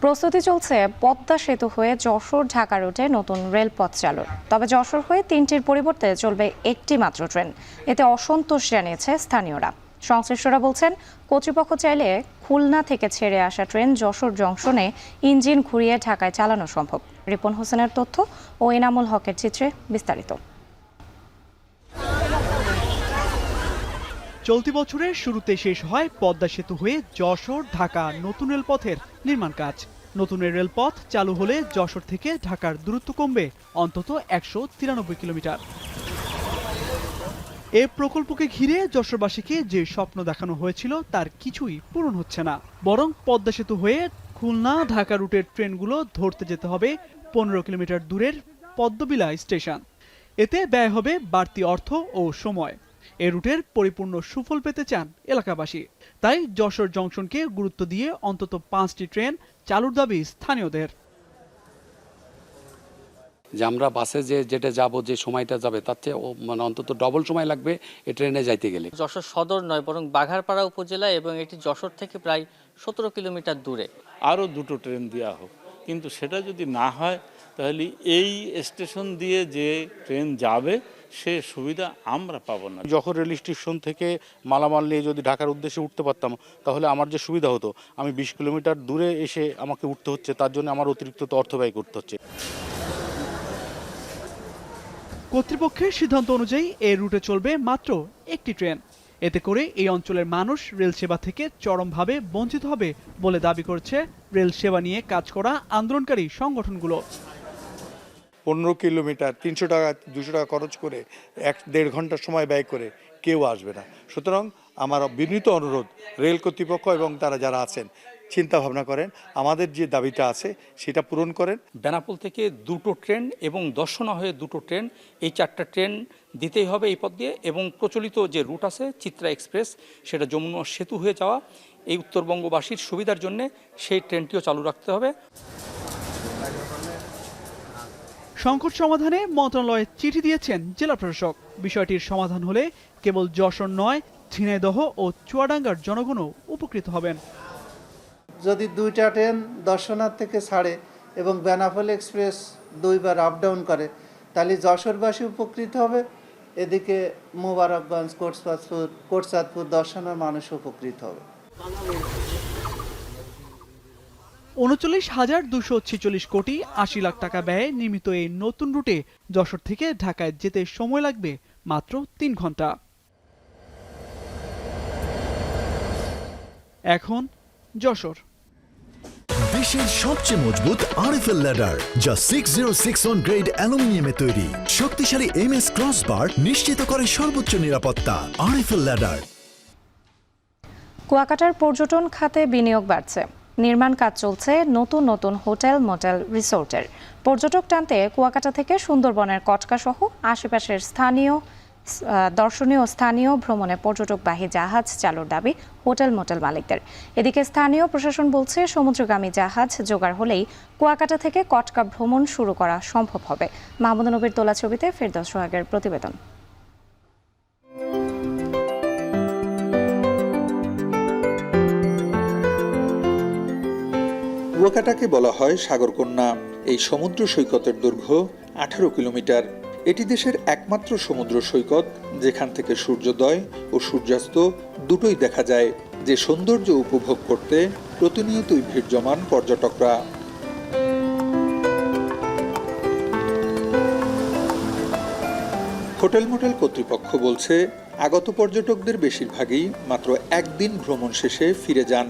প্রস্তুতি চলছে পদ্মা সেতু হয়ে যশোর ঢাকা রুটে নতুন রেলপথ চালুর। তবে যশোর হয়ে 3টির পরিবর্তে চলবে একটি মাত্র ট্রেন। এতে অসন্তোষ জানিয়েছে স্থানীয়রা। সংশ্লিষ্টরা বলছেন, কর্তৃপক্ষ চাইলে খুলনা থেকে ছেড়ে আসা ট্রেন যশোর জংশনে ইঞ্জিন ঘুরিয়ে ঢাকায় চালানো সম্ভব। রিপন হোসেনের তথ্য ও এনামুল হকের চিত্রে বিস্তারিত। চলতি বছরের শুরুতে শেষ হয় পদ্মা সেতু হয়ে যশোর ঢাকা নতুন রেলপথের নির্মাণ কাজ। নতুন রেলপথ চালু হলে যশোর থেকে ঢাকার দূরত্ব কমবে অন্তত 193 কিলোমিটার। এ প্রকল্পকে ঘিরে যশোরবাসীকে যে স্বপ্ন দেখানো হয়েছিল তার কিছুই পূরণ হচ্ছে না, বরং পদ্মা সেতু হয়ে খুলনা ঢাকা রুটের ট্রেনগুলো ধরতে যেতে হবে 15 কিলোমিটার দূরের পদ্মবিলা স্টেশন। এতে ব্যয় হবে বাড়তি অর্থ ও সময়। এ রুটের পরিপূর্ণ সুফল পেতে চান এলাকাবাসী। তাই যশোর জংশনকে গুরুত্ব দিয়ে অন্তত 5টি ট্রেন চালুর দাবি স্থানীয়দের। যে আমরা বাসে যেটা যাব, যে সময়টা যাবে তার চেয়ে মানে অন্তত ডবল সময় লাগবে এই ট্রেনে যাইতে গেলে। যশোর সদর নয়, বরং বাঘারপাড়া উপজেলা এবং এটি যশোর থেকে প্রায় 17 কিলোমিটার দূরে। আরও 2টো ট্রেন দেওয়া হোক, কিন্তু সেটা যদি না হয় তাহলে এই স্টেশন দিয়ে যে ট্রেন যাবে সে সুবিধা আমরা পাবো না। যখন রেল স্টেশন থেকে মালামাল নিয়ে যদি ঢাকার উদ্দেশ্যে উঠতে পারতাম তাহলে আমার যে সুবিধা হতো, আমি 20 কিলোমিটার দূরে এসে আমাকে উঠতে হচ্ছে, তার জন্য আমার অতিরিক্ত অর্থ ব্যয় করতে হচ্ছে। কর্তৃপক্ষের সিদ্ধান্ত অনুযায়ী এই রুটে চলবে মাত্র একটি ট্রেন। এতে করে এই অঞ্চলের মানুষ রেল সেবা থেকে চরমভাবে বঞ্চিত হবে বলে দাবি করছে রেল সেবা নিয়ে কাজ করা আন্দোলনকারী সংগঠনগুলো। 15 কিলোমিটার 300 টাকা 200 টাকা খরচ করে 1-1.5 ঘন্টা সময় ব্যয় করে কেউ আসবে না। সুতরাং আমার বিনীত অনুরোধ, রেল কর্তৃপক্ষ এবং তারা যারা আছেন চিন্তা ভাবনা করেন, আমাদের যে দাবিটা আছে সেটা পূরণ করেন। বেনাপোল থেকে 2টো ট্রেন এবং দর্শনা হয়ে 2টো ট্রেন, এই 4টা ট্রেন দিতেই হবে এই পথ দিয়ে। এবং প্রচলিত যে রুট আছে চিত্রা এক্সপ্রেস, সেটা যমুনা সেতু হয়ে যাওয়া, এই উত্তরবঙ্গবাসীর সুবিধার জন্য সেই ট্রেনটিও চালু রাখতে হবে। সংকট সমাধানে মন্ত্রণালয়ে চিঠি দিয়েছেন জেলা প্রশাসক। বিষয়টির সমাধান হলে কেবল যশোর নয়, ঝিনাইদহ ও চুয়াডাঙ্গার জনগণও উপকৃত হবেন। যদি 2টা ট্রেন দর্শনার থেকে ছাড়ে এবং বেনাপোল এক্সপ্রেস 2বার আপ ডাউন করে, তাহলে যশোরবাসী উপকৃত হবে, এদিকে মোবারকগঞ্জ, কোটচাঁদপুর দর্শনার মানুষ উপকৃত হবে। 39,246 কোটি 80 লাখ টাকা ব্যয়ে নির্মিত এই নতুন রুটে যশোর থেকে ঢাকায় যেতে সময় লাগবে মাত্র 3 ঘন্টা। এখন যশোর। বিশ্বের সবচেয়ে মজবুত আরএফএল ল্যাডার, যা 6061 গ্রেড অ্যালুমিনিয়ামে তৈরি। শক্তিশালী MS ক্রসবার নিশ্চিত করে সর্বোচ্চ নিরাপত্তা। RFL ladder. কুয়াকাটার পর্যটন খাতে বিনিয়োগ বাড়ছে। নির্মাণ কাজ চলছে নতুন নতুন হোটেল, মোটেল, রিসোর্টের। পর্যটক টানতে কুয়াকাটা থেকে সুন্দরবনের কটকা সহ আশেপাশের দর্শনীয় স্থানীয় ভ্রমণে পর্যটকবাহী জাহাজ চালুর দাবি হোটেল, মোটেল মালিকদের। এদিকে স্থানীয় প্রশাসন বলছে, সমুদ্রগামী জাহাজ জোগাড় হলেই কুয়াকাটা থেকে কটকা ভ্রমণ শুরু করা সম্ভব হবে। মাহমুদ নবীর তোলা ছবিতে ফেরদৌস সোহাগের প্রতিবেদন। কুয়াকাটাকে বলা হয় সাগরকন্যা। এই সমুদ্র সৈকতের দৈর্ঘ্য 18 কিলোমিটার। এটি দেশের একমাত্র সমুদ্র সৈকত যেখান থেকে সূর্যোদয় ও সূর্যাস্ত দুটোই দেখা যায়। যে সৌন্দর্য উপভোগ করতে প্রতিনিয়তই ভিড় জমান পর্যটকরা। হোটেল মোটেল কর্তৃপক্ষ বলছে, আগত পর্যটকদের বেশিরভাগই মাত্র একদিন ভ্রমণ শেষে ফিরে যান।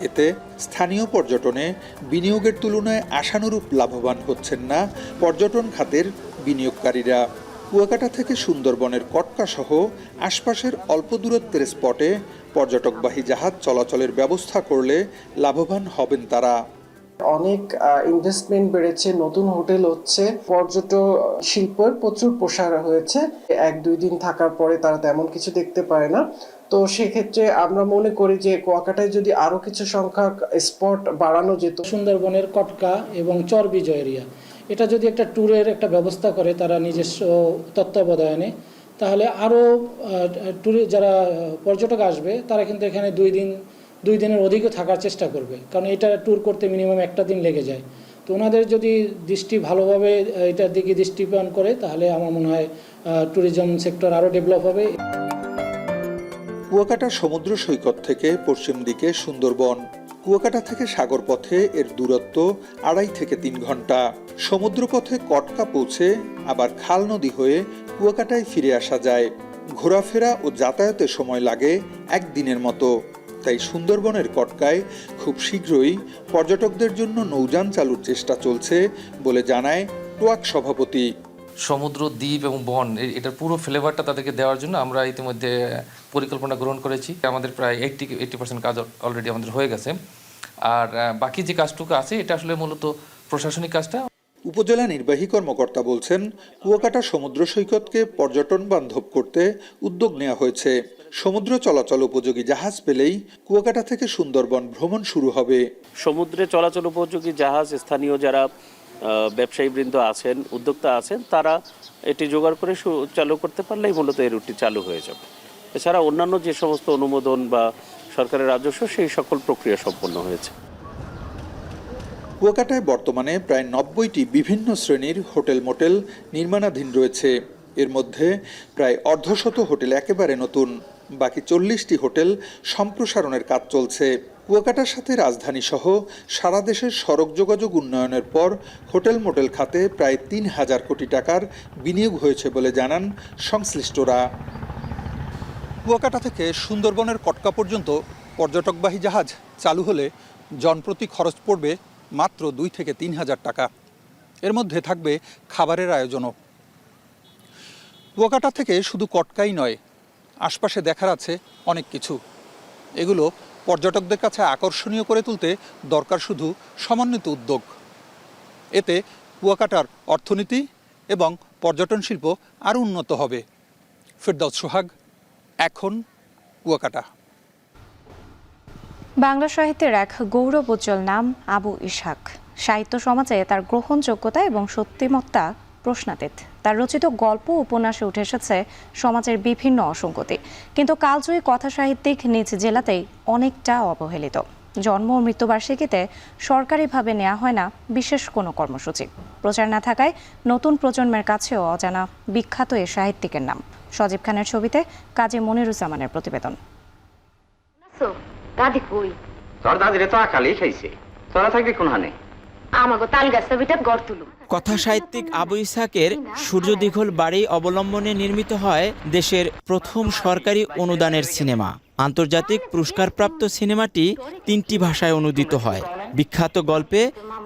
এতে স্থানীয় পর্যটনে বিনিয়োগের তুলনায় আশানুরূপ লাভবান হচ্ছেন না পর্যটন খাতের বিনিয়োগকারীরা। কুয়াকাটা থেকে সুন্দরবনের কটকা সহ আশপাশের অল্প দূরত্বের স্পটে পর্যটকবাহী জাহাজ চলাচলের ব্যবস্থা করলে লাভবান হবেন তারা। অনেক ইনভেস্টমেন্ট বেড়েছে, নতুন হোটেল হচ্ছে, পর্যটন শিল্পের প্রচুর প্রসার হয়েছে। 1-2 দিন থাকার পরে তারা তেমন কিছু দেখতে পারে না। তো সেক্ষেত্রে আমরা মনে করি যে কুয়াকাটায় যদি আরো কিছু সংখ্যক স্পট বাড়ানো যেত। সুন্দরবনের কটকা এবং চরবিজয় এরিয়া, এটা যদি একটা ট্যুরের একটা ব্যবস্থা করে তারা নিজস্ব তত্ত্বাবধানে, তাহলে আরও যারা পর্যটক আসবে তারা কিন্তু এখানে 2 দিন 2 দিনের অধিকও থাকার চেষ্টা করবে, কারণ এটা ট্যুর করতে মিনিমাম 1 দিন লেগে যায়। তো ওনাদের যদি দৃষ্টি ভালোভাবে এটার দিকে দৃষ্টিপাত করে তাহলে আমার মনে হয় ট্যুরিজম সেক্টর আরও ডেভেলপ হবে। কুয়াকাটা সমুদ্র সৈকত থেকে পশ্চিম দিকে সুন্দরবন। কুয়াকাটা থেকে সাগর পথে এর দূরত্ব 2.5 থেকে 3 ঘন্টা। সমুদ্র পথে কটকা পৌঁছে আবার খাল নদী হয়ে কুয়াকাটায় ফিরে আসা যায়। ঘোরাফেরা ও যাতায়াতে সময় লাগে 1 দিনের মতো। তাই সুন্দরবনের কটকায় খুব শীঘ্রই পর্যটকদের জন্য নৌযান চালুর চেষ্টা চলছে বলে জানায় টোয়াক সভাপতি। সমুদ্র, দ্বীপ এবং বন এটার পুরো ফ্লেভারটা তাদেরকে দেওয়ার জন্য আমরা ইতিমধ্যে পরিকল্পনা গ্রহণ করেছি। আমাদের প্রায় 80% কাজ অলরেডি আমাদের হয়ে গেছে। আর বাকি যে কাজটুকু আছে এটা আসলে মূলত প্রশাসনিক কাজটা। উপজেলা নির্বাহী কর্মকর্তা বলছেন, কুয়াকাটা সমুদ্র সৈকতকে পর্যটন বান্ধব করতে উদ্যোগ নেওয়া হয়েছে। সমুদ্র চলাচল উপযোগী জাহাজ পেলেই কুয়াকাটা থেকে সুন্দরবন ভ্রমণ শুরু হবে। সমুদ্রে চলাচল উপযোগী জাহাজ স্থানীয় যারা ব্যবসায়ীবৃন্দ আছেন, উদ্যোক্তা আছেন, তারা এটি জোগাড় করে চালু করতে পারলেই মূলত এই রুটটি চালু হয়ে যাবে। এছাড়া অন্যান্য যে সমস্ত অনুমোদন বা সরকারের রাজস্ব সেই সকল প্রক্রিয়া সম্পন্ন হয়েছে। কুয়াকাটায় বর্তমানে প্রায় 90টি বিভিন্ন শ্রেণীর হোটেল মোটেল নির্মাণাধীন রয়েছে। এর মধ্যে প্রায় 150 হোটেল একেবারে নতুন, বাকি 40টি হোটেল সম্প্রসারণের কাজ চলছে। কুয়াকাটার সাথে রাজধানী সহ সারা দেশের সড়ক যোগাযোগ উন্নয়নের পর হোটেল মোটেল খাতে প্রায় 3000 কোটি টাকার বিনিয়োগ হয়েছে বলে জানান সংশ্লিষ্টরা। কুয়াকাটা থেকে সুন্দরবনের কটকা পর্যন্ত পর্যটকবাহী জাহাজ চালু হলে জনপ্রতি খরচ পড়বে মাত্র 2 থেকে 3000 টাকা। এর মধ্যে থাকবে খাবারের আয়োজনও। কুয়াকাটা থেকে শুধু কটকাই নয়, আশপাশে দেখার আছে অনেক কিছু। এগুলো পর্যটকদের কাছে আকর্ষণীয় করে তুলতে দরকার শুধু সমন্বিত উদ্যোগ। এতে কুয়াকাটার অর্থনীতি এবং পর্যটন শিল্প আরও উন্নত হবে। ফেরদৌস সোহাগ, এখন কুয়াকাটা। বাংলা সাহিত্যের এক গৌরবোজ্জ্বল নাম আবু ইসহাক। সাহিত্য সমাজে তার গ্রহণযোগ্যতা এবং সত্যিমত্তা প্রশ্নাতীত। তার রচিত গল্প উপন্যাসে উঠে এসেছে সমাজের বিভিন্ন অসঙ্গতি, কিন্তু কালজয়ী কথা সাহিত্যিক নিজ জেলাতেই অনেকটা অবহেলিত। জন্ম ও মৃত্যুবার্ষিকীতে সরকারিভাবে নেওয়া হয় না বিশেষ কোনো কর্মসূচি। প্রচার না থাকায় নতুন প্রজন্মের কাছেও অজানা বিখ্যাত এ সাহিত্যিকের নাম। সজীব খানের ছবিতে কাজী মনিরুজ্জামানের প্রতিবেদন। কথা সাহিত্যিক আবু ইসহাকের সূর্য দীঘল বাড়ি অবলম্বনে নির্মিত হয় দেশের প্রথম সরকারি অনুদানের সিনেমা। আন্তর্জাতিক পুরস্কারপ্রাপ্ত সিনেমাটি 3টি ভাষায় অনুদিত হয়। বিখ্যাত গল্পে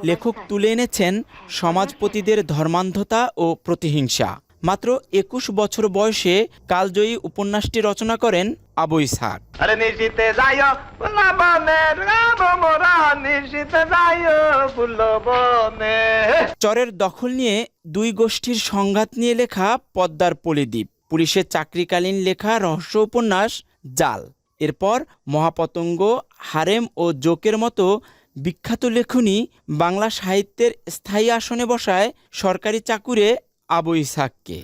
লেখক তুলে এনেছেন সমাজপতিদের ধর্মান্ধতা ও প্রতিহিংসা। মাত্র 21 বছর বয়সে কালজয়ী উপন্যাসটি রচনা করেন আবু ইসহাক। চরের দখল নিয়ে 2 গোষ্ঠীর সংঘাত নিয়ে লেখা পদ্মার পলিদ্বীপ, পুলিশের চাকরিকালীন লেখা রহস্য উপন্যাস জাল। এরপর মহাপতঙ্গ, হারেম ও জোকের মতো বিখ্যাত লেখনী বাংলা সাহিত্যের স্থায়ী আসনে বসায় সরকারি চাকুরে আবু ইসহাককে।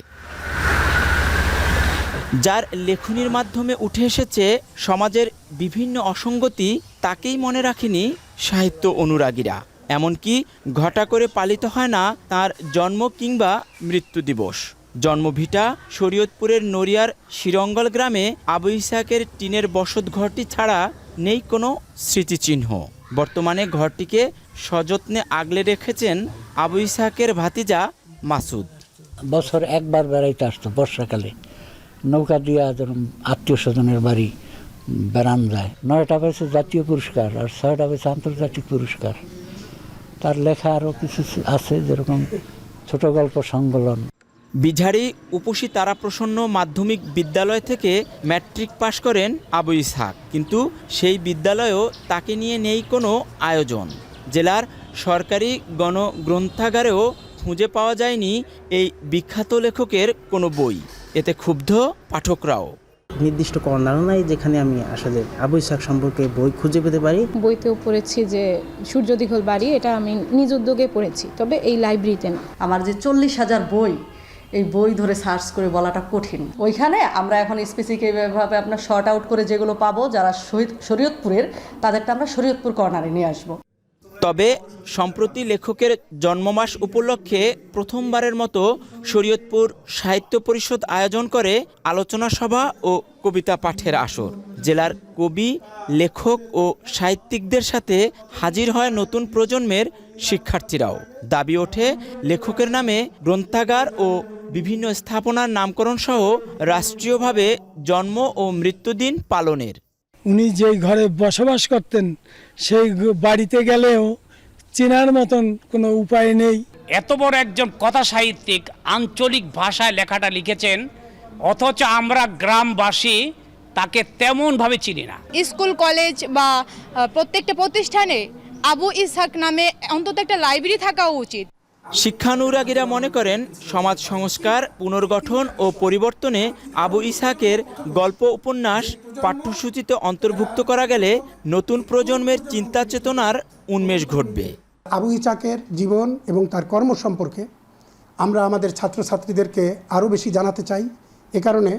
যার লেখনীর মাধ্যমে উঠে এসেছে সমাজের বিভিন্ন অসঙ্গতি, তাকেই মনে রাখেনি সাহিত্য অনুরাগীরা। এমনকি ঘটা করে পালিত হয় না তার জন্ম কিংবা মৃত্যু দিবস। জন্মভিটা শরীয়তপুরের নড়িয়ার শিরঙ্গল গ্রামে আবু ইসহাকের টিনের বসতঘরটি ছাড়া নেই কোনো স্মৃতিচিহ্ন। বর্তমানে ঘরটিকে সযত্নে আগলে রেখেছেন আবু ইসহাকের ভাতিজা মাসুদ। বছর একবার বেড়াইতে আসতো বর্ষাকালে, নৌকা দিয়া ধরুন আত্মীয় স্বজনের বাড়ি বেড়ান যায়। 9টা পেয়েছে জাতীয় পুরস্কার আর 6টা পেয়েছে আন্তর্জাতিক পুরস্কার। তার লেখা আরও কিছু আছে, যেরকম ছোট গল্প সংকলন। বিঝাড়ি উপসী তারাপ্রসন্ন মাধ্যমিক বিদ্যালয় থেকে ম্যাট্রিক পাশ করেন আবু ইসহাক, কিন্তু সেই বিদ্যালয়েও তাকে নিয়ে নেই কোনো আয়োজন। জেলার সরকারি গণগ্রন্থাগারেও খুঁজে পাওয়া যায়নি এই বিখ্যাত লেখকের কোনো বই। এতে ক্ষুব্ধ পাঠকরাও। নির্দিষ্ট কর্নারও নাই যেখানে আমি আসলে আবু ইসহাক সম্পর্কে বই খুঁজে পেতে পারি। বইতেও পড়েছি যে সূর্য দীঘল বাড়ি, এটা আমি নিজ উদ্যোগে পড়েছি, তবে এই লাইব্রেরিতে না। আমার যে 40,000 বই, এই বই ধরে সার্চ করে বলাটা কঠিন। ওইখানে আমরা এখন স্পেসিফিকভাবে আপনার শর্ট আউট করে যেগুলো পাবো যারা শরীয়তপুরের, তাদেরটা আমরা শরীয়তপুর কর্নারে নিয়ে আসবো। তবে সম্প্রতি লেখকের জন্মমাস উপলক্ষে প্রথমবারের মতো শরীয়তপুর সাহিত্য পরিষদ আয়োজন করে আলোচনা সভা ও কবিতা পাঠের আসর। জেলার কবি, লেখক ও সাহিত্যিকদের সাথে হাজির হয় নতুন প্রজন্মের শিক্ষার্থীরাও। দাবি ওঠে লেখকের নামে গ্রন্থাগার ও বিভিন্ন স্থাপনার নামকরণ সহ রাষ্ট্রীয়ভাবে জন্ম ও মৃত্যুদিন পালনের। উনি যেই ঘরে বসবাস করতেন সেই বাড়িতে গেলেও চেনার মতন কোনো উপায় নেই। এত বড় একজন কথা সাহিত্যিক আঞ্চলিক ভাষায় লেখাটা লিখেছেন, অথচ আমরা গ্রামবাসী তাকে তেমনভাবে চিনি না। স্কুল, কলেজ বা প্রত্যেকটা প্রতিষ্ঠানে আবু ইসহাক নামে অন্তত একটা লাইব্রেরি থাকা উচিত। শিক্ষানুরাগীরা মনে করেন সমাজ সংস্কার, পুনর্গঠন ও পরিবর্তনে আবু ইসহাকের গল্প উপন্যাস পাঠ্যসূচিতে অন্তর্ভুক্ত করা গেলে নতুন প্রজন্মের চিন্তা চেতনার উন্মেষ ঘটবে। আবু ইসহাকের জীবন এবং তার কর্ম সম্পর্কে আমরা আমাদের ছাত্রছাত্রীদেরকে আরও বেশি জানাতে চাই। এ কারণে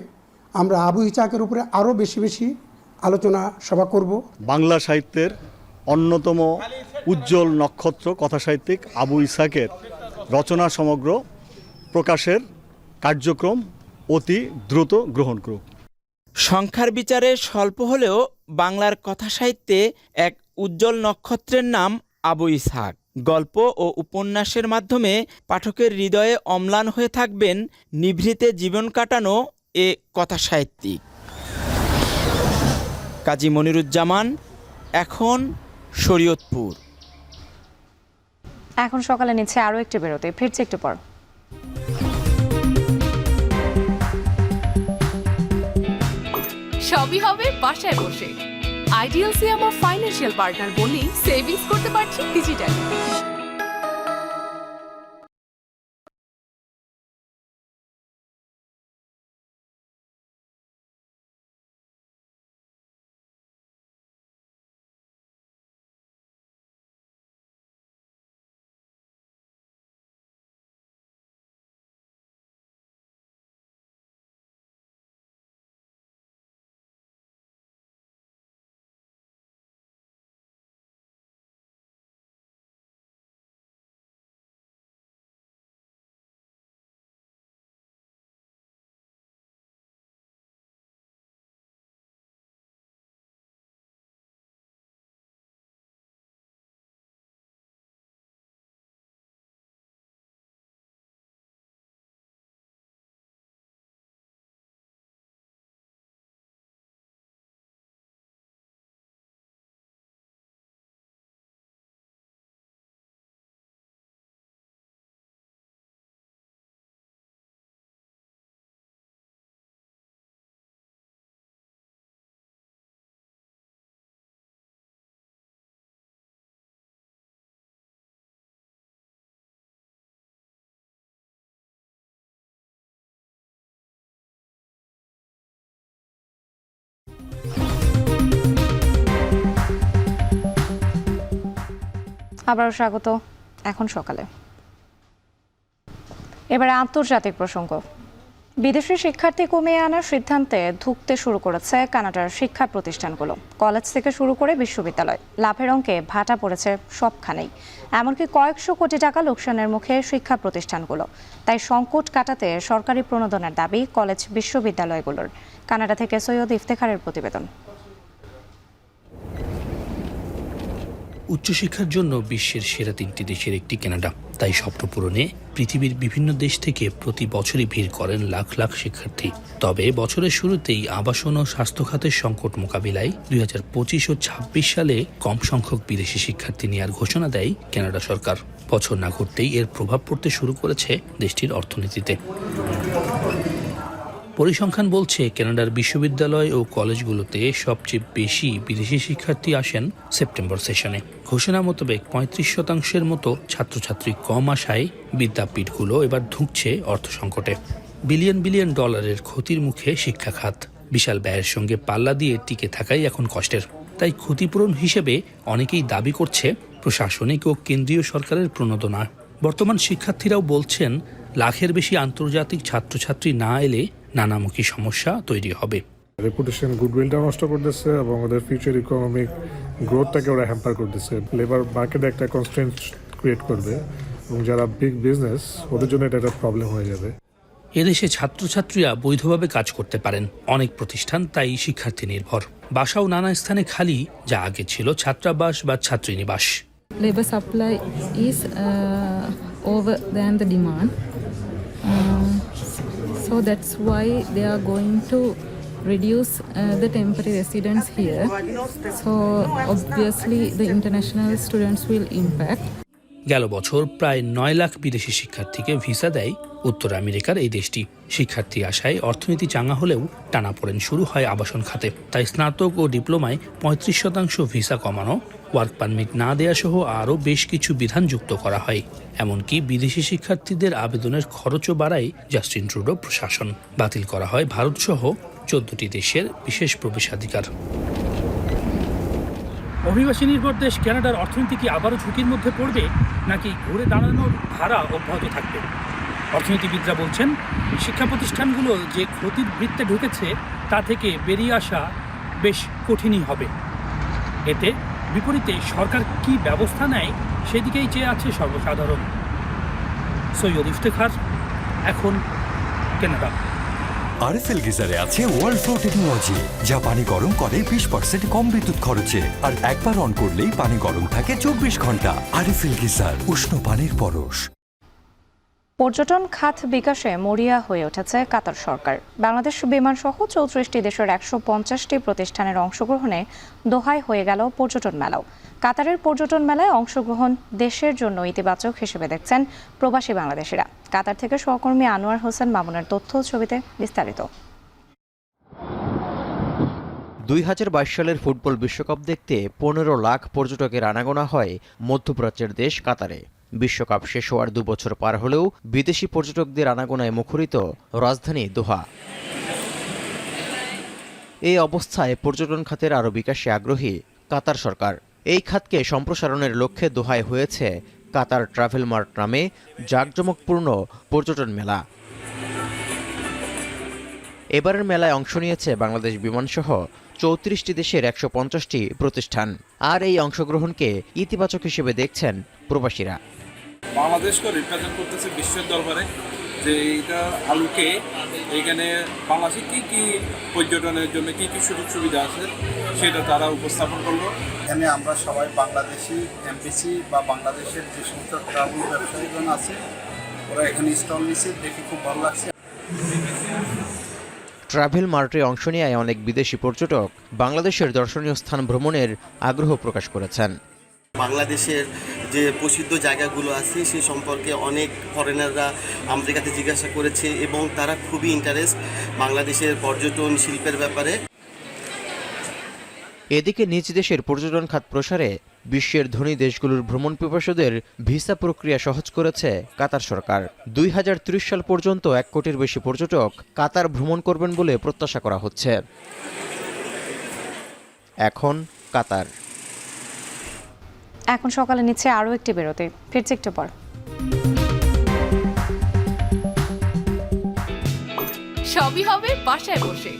আমরা আবু ইসহাকের উপরে আরও বেশি আলোচনা সভা করব। বাংলা সাহিত্যের অন্যতম উজ্জ্বল নক্ষত্র কথাসাহিত্যিক আবু ইসহাকের রচনা সমগ্র প্রকাশের কার্যক্রম অতি দ্রুত গ্রহণ করুক। সংখ্যার বিচারে স্বল্প হলেও বাংলার কথাসাহিত্যে এক উজ্জ্বল নক্ষত্রের নাম আবু ইসহাক। গল্প ও উপন্যাসের মাধ্যমে পাঠকের হৃদয়ে অম্লান হয়ে থাকবেন নিভৃতে জীবন কাটানো এ কথাসাহিত্যিক। কাজী মনিরুজ্জামান, এখন শরীয়তপুর। এখন সকালে নিচ্ছে আরও একটি বিরতি, ফিরছে একটু পর। সবই হবে বাসায় বসে। আইডিএলসি আমার ফাইন্যান্সিয়াল পার্টনার বলেই সেভিংস করতে পারছি ডিজিটালি। আবারও স্বাগত, এখন সকালে। এবারে আন্তর্জাতিক প্রসঙ্গ। বিদেশি শিক্ষার্থী কমিয়ে আনার সিদ্ধান্তে ধুঁকতে শুরু করেছে কানাডার শিক্ষা প্রতিষ্ঠানগুলো। কলেজ থেকে শুরু করে বিশ্ববিদ্যালয়, লাভের অঙ্কে ভাটা পড়েছে সবখানেই। এমনকি কয়েকশো কোটি টাকা লোকসানের মুখে শিক্ষা প্রতিষ্ঠানগুলো। তাই সংকট কাটাতে সরকারি প্রণোদনের দাবি কলেজ বিশ্ববিদ্যালয়গুলোর। কানাডা থেকে সৈয়দ ইফতেখারের প্রতিবেদন। উচ্চশিক্ষার জন্য বিশ্বের সেরা 3টি দেশের একটি কানাডা। তাই স্বপ্ন পূরণে পৃথিবীর বিভিন্ন দেশ থেকে প্রতি বছরই ভিড় করেন লাখ লাখ শিক্ষার্থী। তবে বছরের শুরুতেই আবাসন ও স্বাস্থ্য খাতের সংকট মোকাবিলায় 2025 ও 26 সালে কম সংখ্যক বিদেশি শিক্ষার্থী নেওয়ার ঘোষণা দেয় কানাডা সরকার। বছর না ঘুরতেই এর প্রভাব পড়তে শুরু করেছে দেশটির অর্থনীতিতে। পরিসংখ্যান বলছে কানাডার বিশ্ববিদ্যালয় ও কলেজগুলোতে সবচেয়ে বেশি বিদেশি শিক্ষার্থী আসেন সেপ্টেম্বর সেশনে। ঘোষণা মোতাবেক 35% মতো ছাত্রছাত্রী কম আসায় বিদ্যাপীঠগুলো এবার ধুঁকছে অর্থ সংকটে। বিলিয়ন বিলিয়ন ডলারের ক্ষতির মুখে শিক্ষা খাত। বিশাল ব্যয়ের সঙ্গে পাল্লা দিয়ে টিকে থাকাই এখন কষ্টের। তাই ক্ষতিপূরণ হিসেবে অনেকেই দাবি করছে প্রশাসনিক ও কেন্দ্রীয় সরকারের প্রণোদনা। বর্তমান শিক্ষার্থীরাও বলছেন লাখের বেশি আন্তর্জাতিক ছাত্রছাত্রী না এলে নানামুখী সমস্যা তৈরি হবে। রেপুটেশন গুডউইলটা নষ্ট করতেছে এবং ওদের ফিউচার ইকোনমিক গ্রোথটাকে ওরা হ্যাম্পার করতেছে। লেবার মার্কেটে একটা কনস্ট্রেন্ট ক্রিয়েট করবে এবং যারা বিগ বিজনেস ওদের জন্য এটা একটা প্রবলেম হয়ে যাবে। এদেশে ছাত্রছাত্রীরা বৈধভাবে কাজ করতে পারেন। অনেক প্রতিষ্ঠান তাই শিক্ষার্থী নির্ভর। বাসাও নানা স্থানে খালি, যা আগে ছিল ছাত্রাবাস বা ছাত্রীনিবাস। Labor supply is over than the demand, so that's why they are going to reduce the temporary residents here. So obviously the international students will impact. গেল বছর প্রায় 9 লাখ বিদেশি শিক্ষার্থীকে ভিসা দেয় উত্তর আমেরিকার এই দেশটি। শিক্ষার্থী আশায় অর্থনীতি চাঙা হলেও টানাপোড়েন শুরু হয় আবাসন খাতে। তাই স্নাতক ও ডিপ্লোমায় 35% ভিসা কমানো, ওয়ার্ক পারমিট না দেয়া সহ আরও বেশ কিছু বিধান যুক্ত করা হয়। এমনকি বিদেশি শিক্ষার্থীদের আবেদনের খরচও বাড়ায় জাস্টিন ট্রুডো প্রশাসন। বাতিল করা হয় ভারতসহ 14টি দেশের বিশেষ প্রবেশাধিকার। অভিবাসী নির্ভর দেশ কানাডার অর্থনীতি কি আবারও ঝুঁকির মধ্যে পড়বে, নাকি ঘুরে দাঁড়ানোর ধারা অব্যাহত থাকবে? অর্থনীতিবিদরা বলছেন, শিক্ষা প্রতিষ্ঠানগুলো যে ক্ষতির বৃত্তে ঢুকেছে তা থেকে বেরিয়ে আসা বেশ কঠিনই হবে। এতে বিপরীতে সরকার কি ব্যবস্থা নেয় সেদিকেই চেয়ে আছে সর্বসাধারণ। সৈয়দ ইফতেখার, এখন কানাডা। আরএফএল গিজারে আছে ওয়ার্ল্ড ফ্লো টেকনোলজি, যা পানি গরম করে 20% কম বিদ্যুৎ খরচে, আর একবার অন করলেই পানি গরম থাকে 24 ঘন্টা। আরএফএল গিজার, উষ্ণ পানির পরশ। পর্যটন খাত বিকাশে মরিয়া হয়ে উঠেছে কাতার সরকার। বাংলাদেশ বিমান সহ 34টি দেশের 150টি প্রতিষ্ঠানের অংশগ্রহণে দোহায় হয়ে গেল পর্যটন মেলাও। কাতারের পর্যটন মেলায় অংশগ্রহণ দেশের জন্য ইতিবাচক হিসেবে দেখছেন প্রবাসী বাংলাদেশিরা। কাতার থেকে সহকর্মী আনোয়ার হোসেন মামুনের তথ্য ছবিতে বিস্তারিত। 2022 সালের ফুটবল বিশ্বকাপ দেখতে 15 লাখ পর্যটকের আনাগোনা হয় মধ্যপ্রাচ্যের দেশ কাতারে। বিশ্বকাপ শেষ হওয়ার 2 বছর পার হলেও বিদেশি পর্যটকদের আনাগোনায় মুখরিত রাজধানী দোহা। এই অবস্থায় পর্যটন খাতের আরও বিকাশে আগ্রহী কাতার সরকার। এই খাতকে সম্প্রসারণের লক্ষ্যে দোহায় হয়েছে কাতার ট্রাভেল মার্ট নামে জাঁকজমকপূর্ণ পর্যটন মেলা। এবারের মেলায় অংশ নিয়েছে বাংলাদেশ বিমানসহ 34টি দেশের 150টি প্রতিষ্ঠান। আর এই অংশগ্রহণকে ইতিবাচক হিসেবে দেখছেন প্রবাসীরা। বাংলাদেশকে রিপ্রেজেন্ট করতেছে বিশ্বের দরবারে, যে এইটা আলোকে এখানে বাংলাদেশে কী কী পর্যটনের জন্য কী কী সুযোগ সুবিধা আছে সেটা তারা উপস্থাপন করলো। এখানে আমরা সবাই বাংলাদেশি এমপিসি বা বাংলাদেশের যে সমস্ত ট্রাভেল ব্যবসায়ীগণ আছে ওরা এখানে স্টল নিচ্ছে, দেখে খুব ভালো লাগছে। ট্রাভেল মার্টে অংশ নিয়ে অনেক বিদেশি পর্যটক বাংলাদেশের দর্শনীয় স্থান ভ্রমণের আগ্রহ প্রকাশ করেছেন। বাংলাদেশের যে প্রসিদ্ধ জায়গাগুলো আছে সে সম্পর্কে অনেক ফরেনাররা আমাদের কাছে জিজ্ঞাসা করেছে এবং তারা খুবই ইন্টারেস্ট বাংলাদেশের পর্যটন শিল্পের ব্যাপারে। এদিকে নিজ দেশের পর্যটন খাত প্রসারে বিশ্বের ধনী দেশগুলোর ভ্রমণ পিপাসুদের ভিসা প্রক্রিয়া সহজ করেছে কাতার সরকার। 2030 সাল পর্যন্ত 1 কোটির বেশি পর্যটক কাতার ভ্রমণ করবেন বলে প্রত্যাশা করা হচ্ছে। এখন কাতার। এখন সকালে নিচ্ছে আরও একটি বিরতি, ফিরছি একটু পর। সবই হবে বাসায় বসে।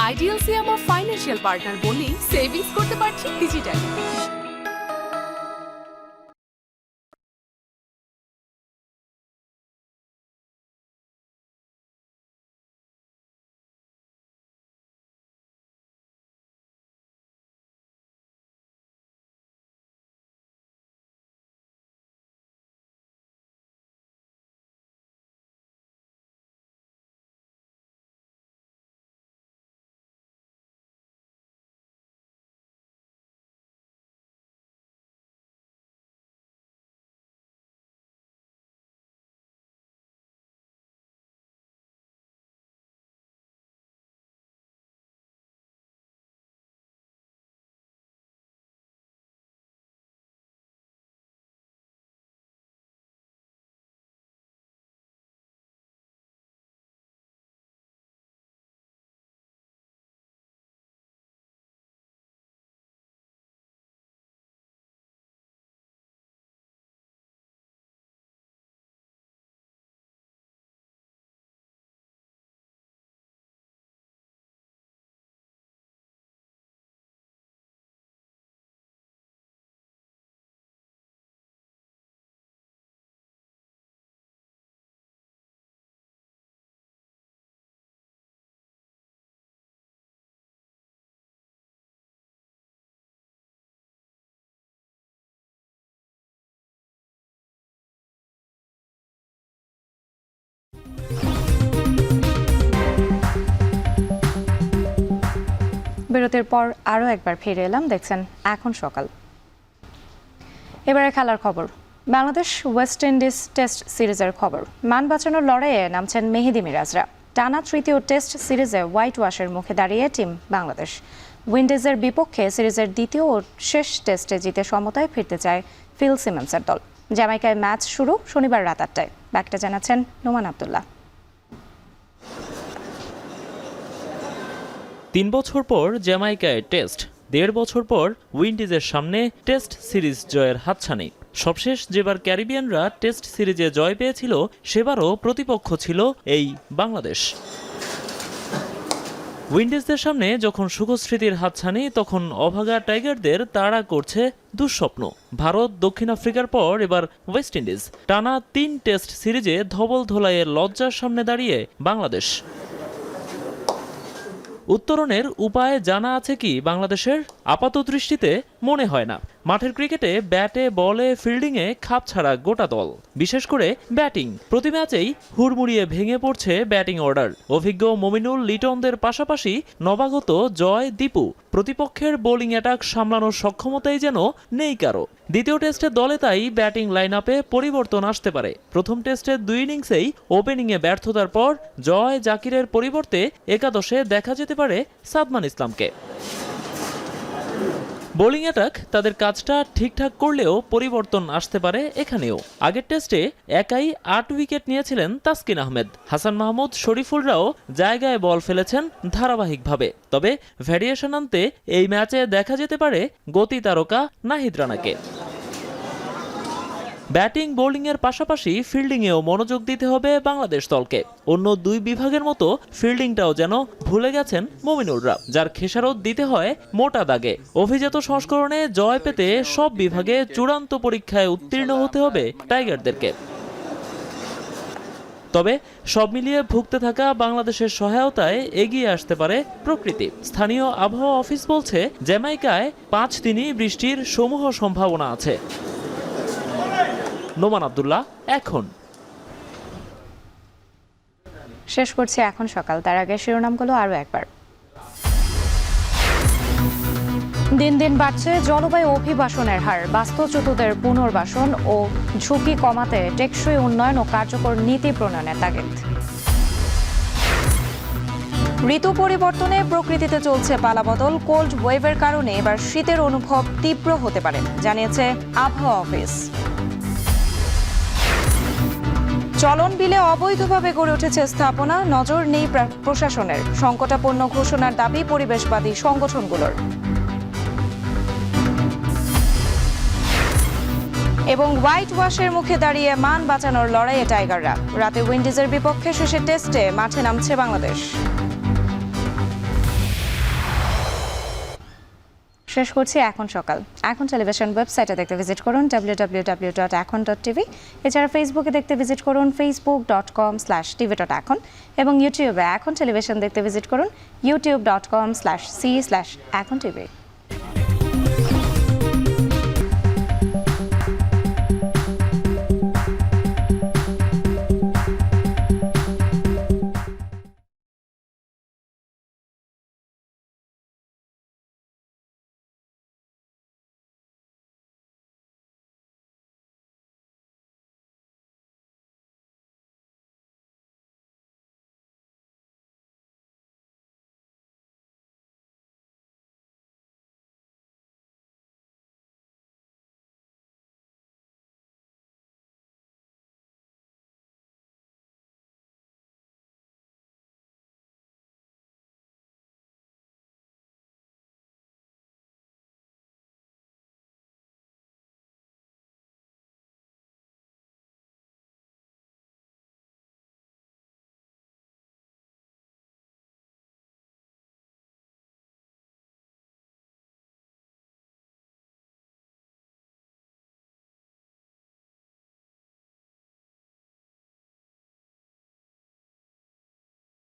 আইডিএলসি আমার ফাইন্যান্সিয়াল পার্টনার বলেই সেভিংস করতে পারছি ডিজিটালি। বিরতির পর আরও একবার ফিরে এলাম, দেখছেন এখন সকাল। এবারে খেলার খবর। বাংলাদেশ ওয়েস্ট ইন্ডিজ টেস্ট সিরিজের খবর। মান বাঁচানোর লড়াইয়ে নামছেন মেহেদী মিরাজরা। টানা তৃতীয় টেস্ট সিরিজে হোয়াইট ওয়াশের মুখে দাঁড়িয়ে টিম বাংলাদেশ। উইন্ডিজের বিপক্ষে সিরিজের দ্বিতীয় ও শেষ টেস্টে জিতে সমতায় ফিরতে চায় ফিল সিমন্সের দল। জ্যামাইকায় ম্যাচ শুরু শনিবার রাত 8টায়। ব্যাকটা জানাচ্ছেন নোমান আব্দুল্লাহ। 3 বছর পর জ্যামাইকায় টেস্ট, 1.5 বছর পর উইন্ডিজের সামনে টেস্ট সিরিজ জয়ের হাতছানি। সবশেষ যেবার ক্যারিবিয়ানরা টেস্ট সিরিজে জয় পেয়েছিল, সেবারও প্রতিপক্ষ ছিল এই বাংলাদেশ। উইন্ডিজদের সামনে যখন সুখস্মৃতির হাতছানি, তখন অভাগা টাইগারদের তাড়া করছে দুঃস্বপ্ন। ভারত, দক্ষিণ আফ্রিকার পর এবার ওয়েস্ট ইন্ডিজ। টানা 3 টেস্ট সিরিজে ধবল ধোলাইয়ের লজ্জার সামনে দাঁড়িয়ে বাংলাদেশ। উত্তরণের উপায় জানা আছে কি বাংলাদেশের? আপাত দৃষ্টিতে মনে হয় না। মাঠের ক্রিকেটে ব্যাটে বলে ফিল্ডিংয়ে খাপ ছাড়া গোটা দল, বিশেষ করে ব্যাটিং। প্রতি ম্যাচেই হুড়মুড়িয়ে ভেঙে পড়ছে ব্যাটিং অর্ডার। অভিজ্ঞ মমিনুল, লিটনদের পাশাপাশি নবাগত জয়, দীপু। প্রতিপক্ষের বোলিং অ্যাটাক সামলানোর সক্ষমতাই যেন নেই কারো। দ্বিতীয় টেস্টের দলে তাই ব্যাটিং লাইন আপে পরিবর্তন আসতে পারে। প্রথম টেস্টের 2 ইনিংসেই ওপেনিংয়ে ব্যর্থতার পর জয়, জাকিরের পরিবর্তে একাদশে দেখা যেতে পারে সাদমান ইসলামকে। বোলিং অ্যাটাক তাদের কাজটা ঠিকঠাক করলেও পরিবর্তন আসতে পারে এখানেও। আগের টেস্টে একাই 8 উইকেট নিয়েছিলেন তাসকিন আহমেদ। হাসান মাহমুদ, শরীফুলরাও জায়গায় বল ফেলেছেন ধারাবাহিকভাবে। তবে ভ্যারিয়েশন আনতে এই ম্যাচে দেখা যেতে পারে গতি তারকা নাহিদ রানাকে। ব্যাটিং, বোলিংয়ের পাশাপাশি ফিল্ডিংয়েও মনোযোগ দিতে হবে বাংলাদেশ দলকে। অন্য 2 বিভাগের মতো ফিল্ডিংটাও যেন ভুলে গেছেন মমিনুলরা, যার খেসারত দিতে হয় মোটা দাগে। অভিজাত সংস্করণে জয় পেতে সব বিভাগে চূড়ান্ত পরীক্ষায় উত্তীর্ণ হতে হবে টাইগারদেরকে। তবে সব মিলিয়ে ভুগতে থাকা বাংলাদেশের সহায়তায় এগিয়ে আসতে পারে প্রকৃতি। স্থানীয় আবহাওয়া অফিস বলছে, জ্যামাইকায় 5 দিনই বৃষ্টির সমূহ সম্ভাবনা আছে। নোমান আব্দুল্লাহ, এখন। শেষ করছি এখন সকাল। তার আগে শিরোনামগুলো আরও একবার। দিন দিন বাড়ছে জলবায়ু অভিবাসনের হার। বাস্তুচ্যুতদের পুনর্বাসন ও ঝুঁকি কমাতে টেকসই উন্নয়ন ও কার্যকর নীতি প্রণয়নের তাগিদ। ঋতু পরিবর্তনে প্রকৃতিতে চলছে পালাবদল। কোল্ড ওয়েভের কারণে এবার শীতের অনুভব তীব্র হতে পারে, জানিয়েছে আবহাওয়া অফিস। চলন বিলে অবৈধভাবে গড়ে উঠেছে স্থাপনা, নজর নেই প্রশাসনের। সংকটাপন্ন ঘোষণার দাবি পরিবেশবাদী সংগঠনগুলোর। এবং হোয়াইট ওয়াশের মুখে দাঁড়িয়ে মান বাঁচানোর লড়াইয়ে টাইগাররা। রাতে উইন্ডিজের বিপক্ষে শেষের টেস্টে মাঠে নামছে বাংলাদেশ। শেষ করছি এখন সকাল। এখন টেলিভিশন ওয়েবসাইটে দেখতে ভিজিট করুন www.ekon.tv। এছাড়া ফেসবুকে দেখতে ভিজিট করুন facebook.com/tv.ekon এবং ইউটিউবে এখন টেলিভিশন দেখতে ভিজিট করুন youtube.com/c/ekontv।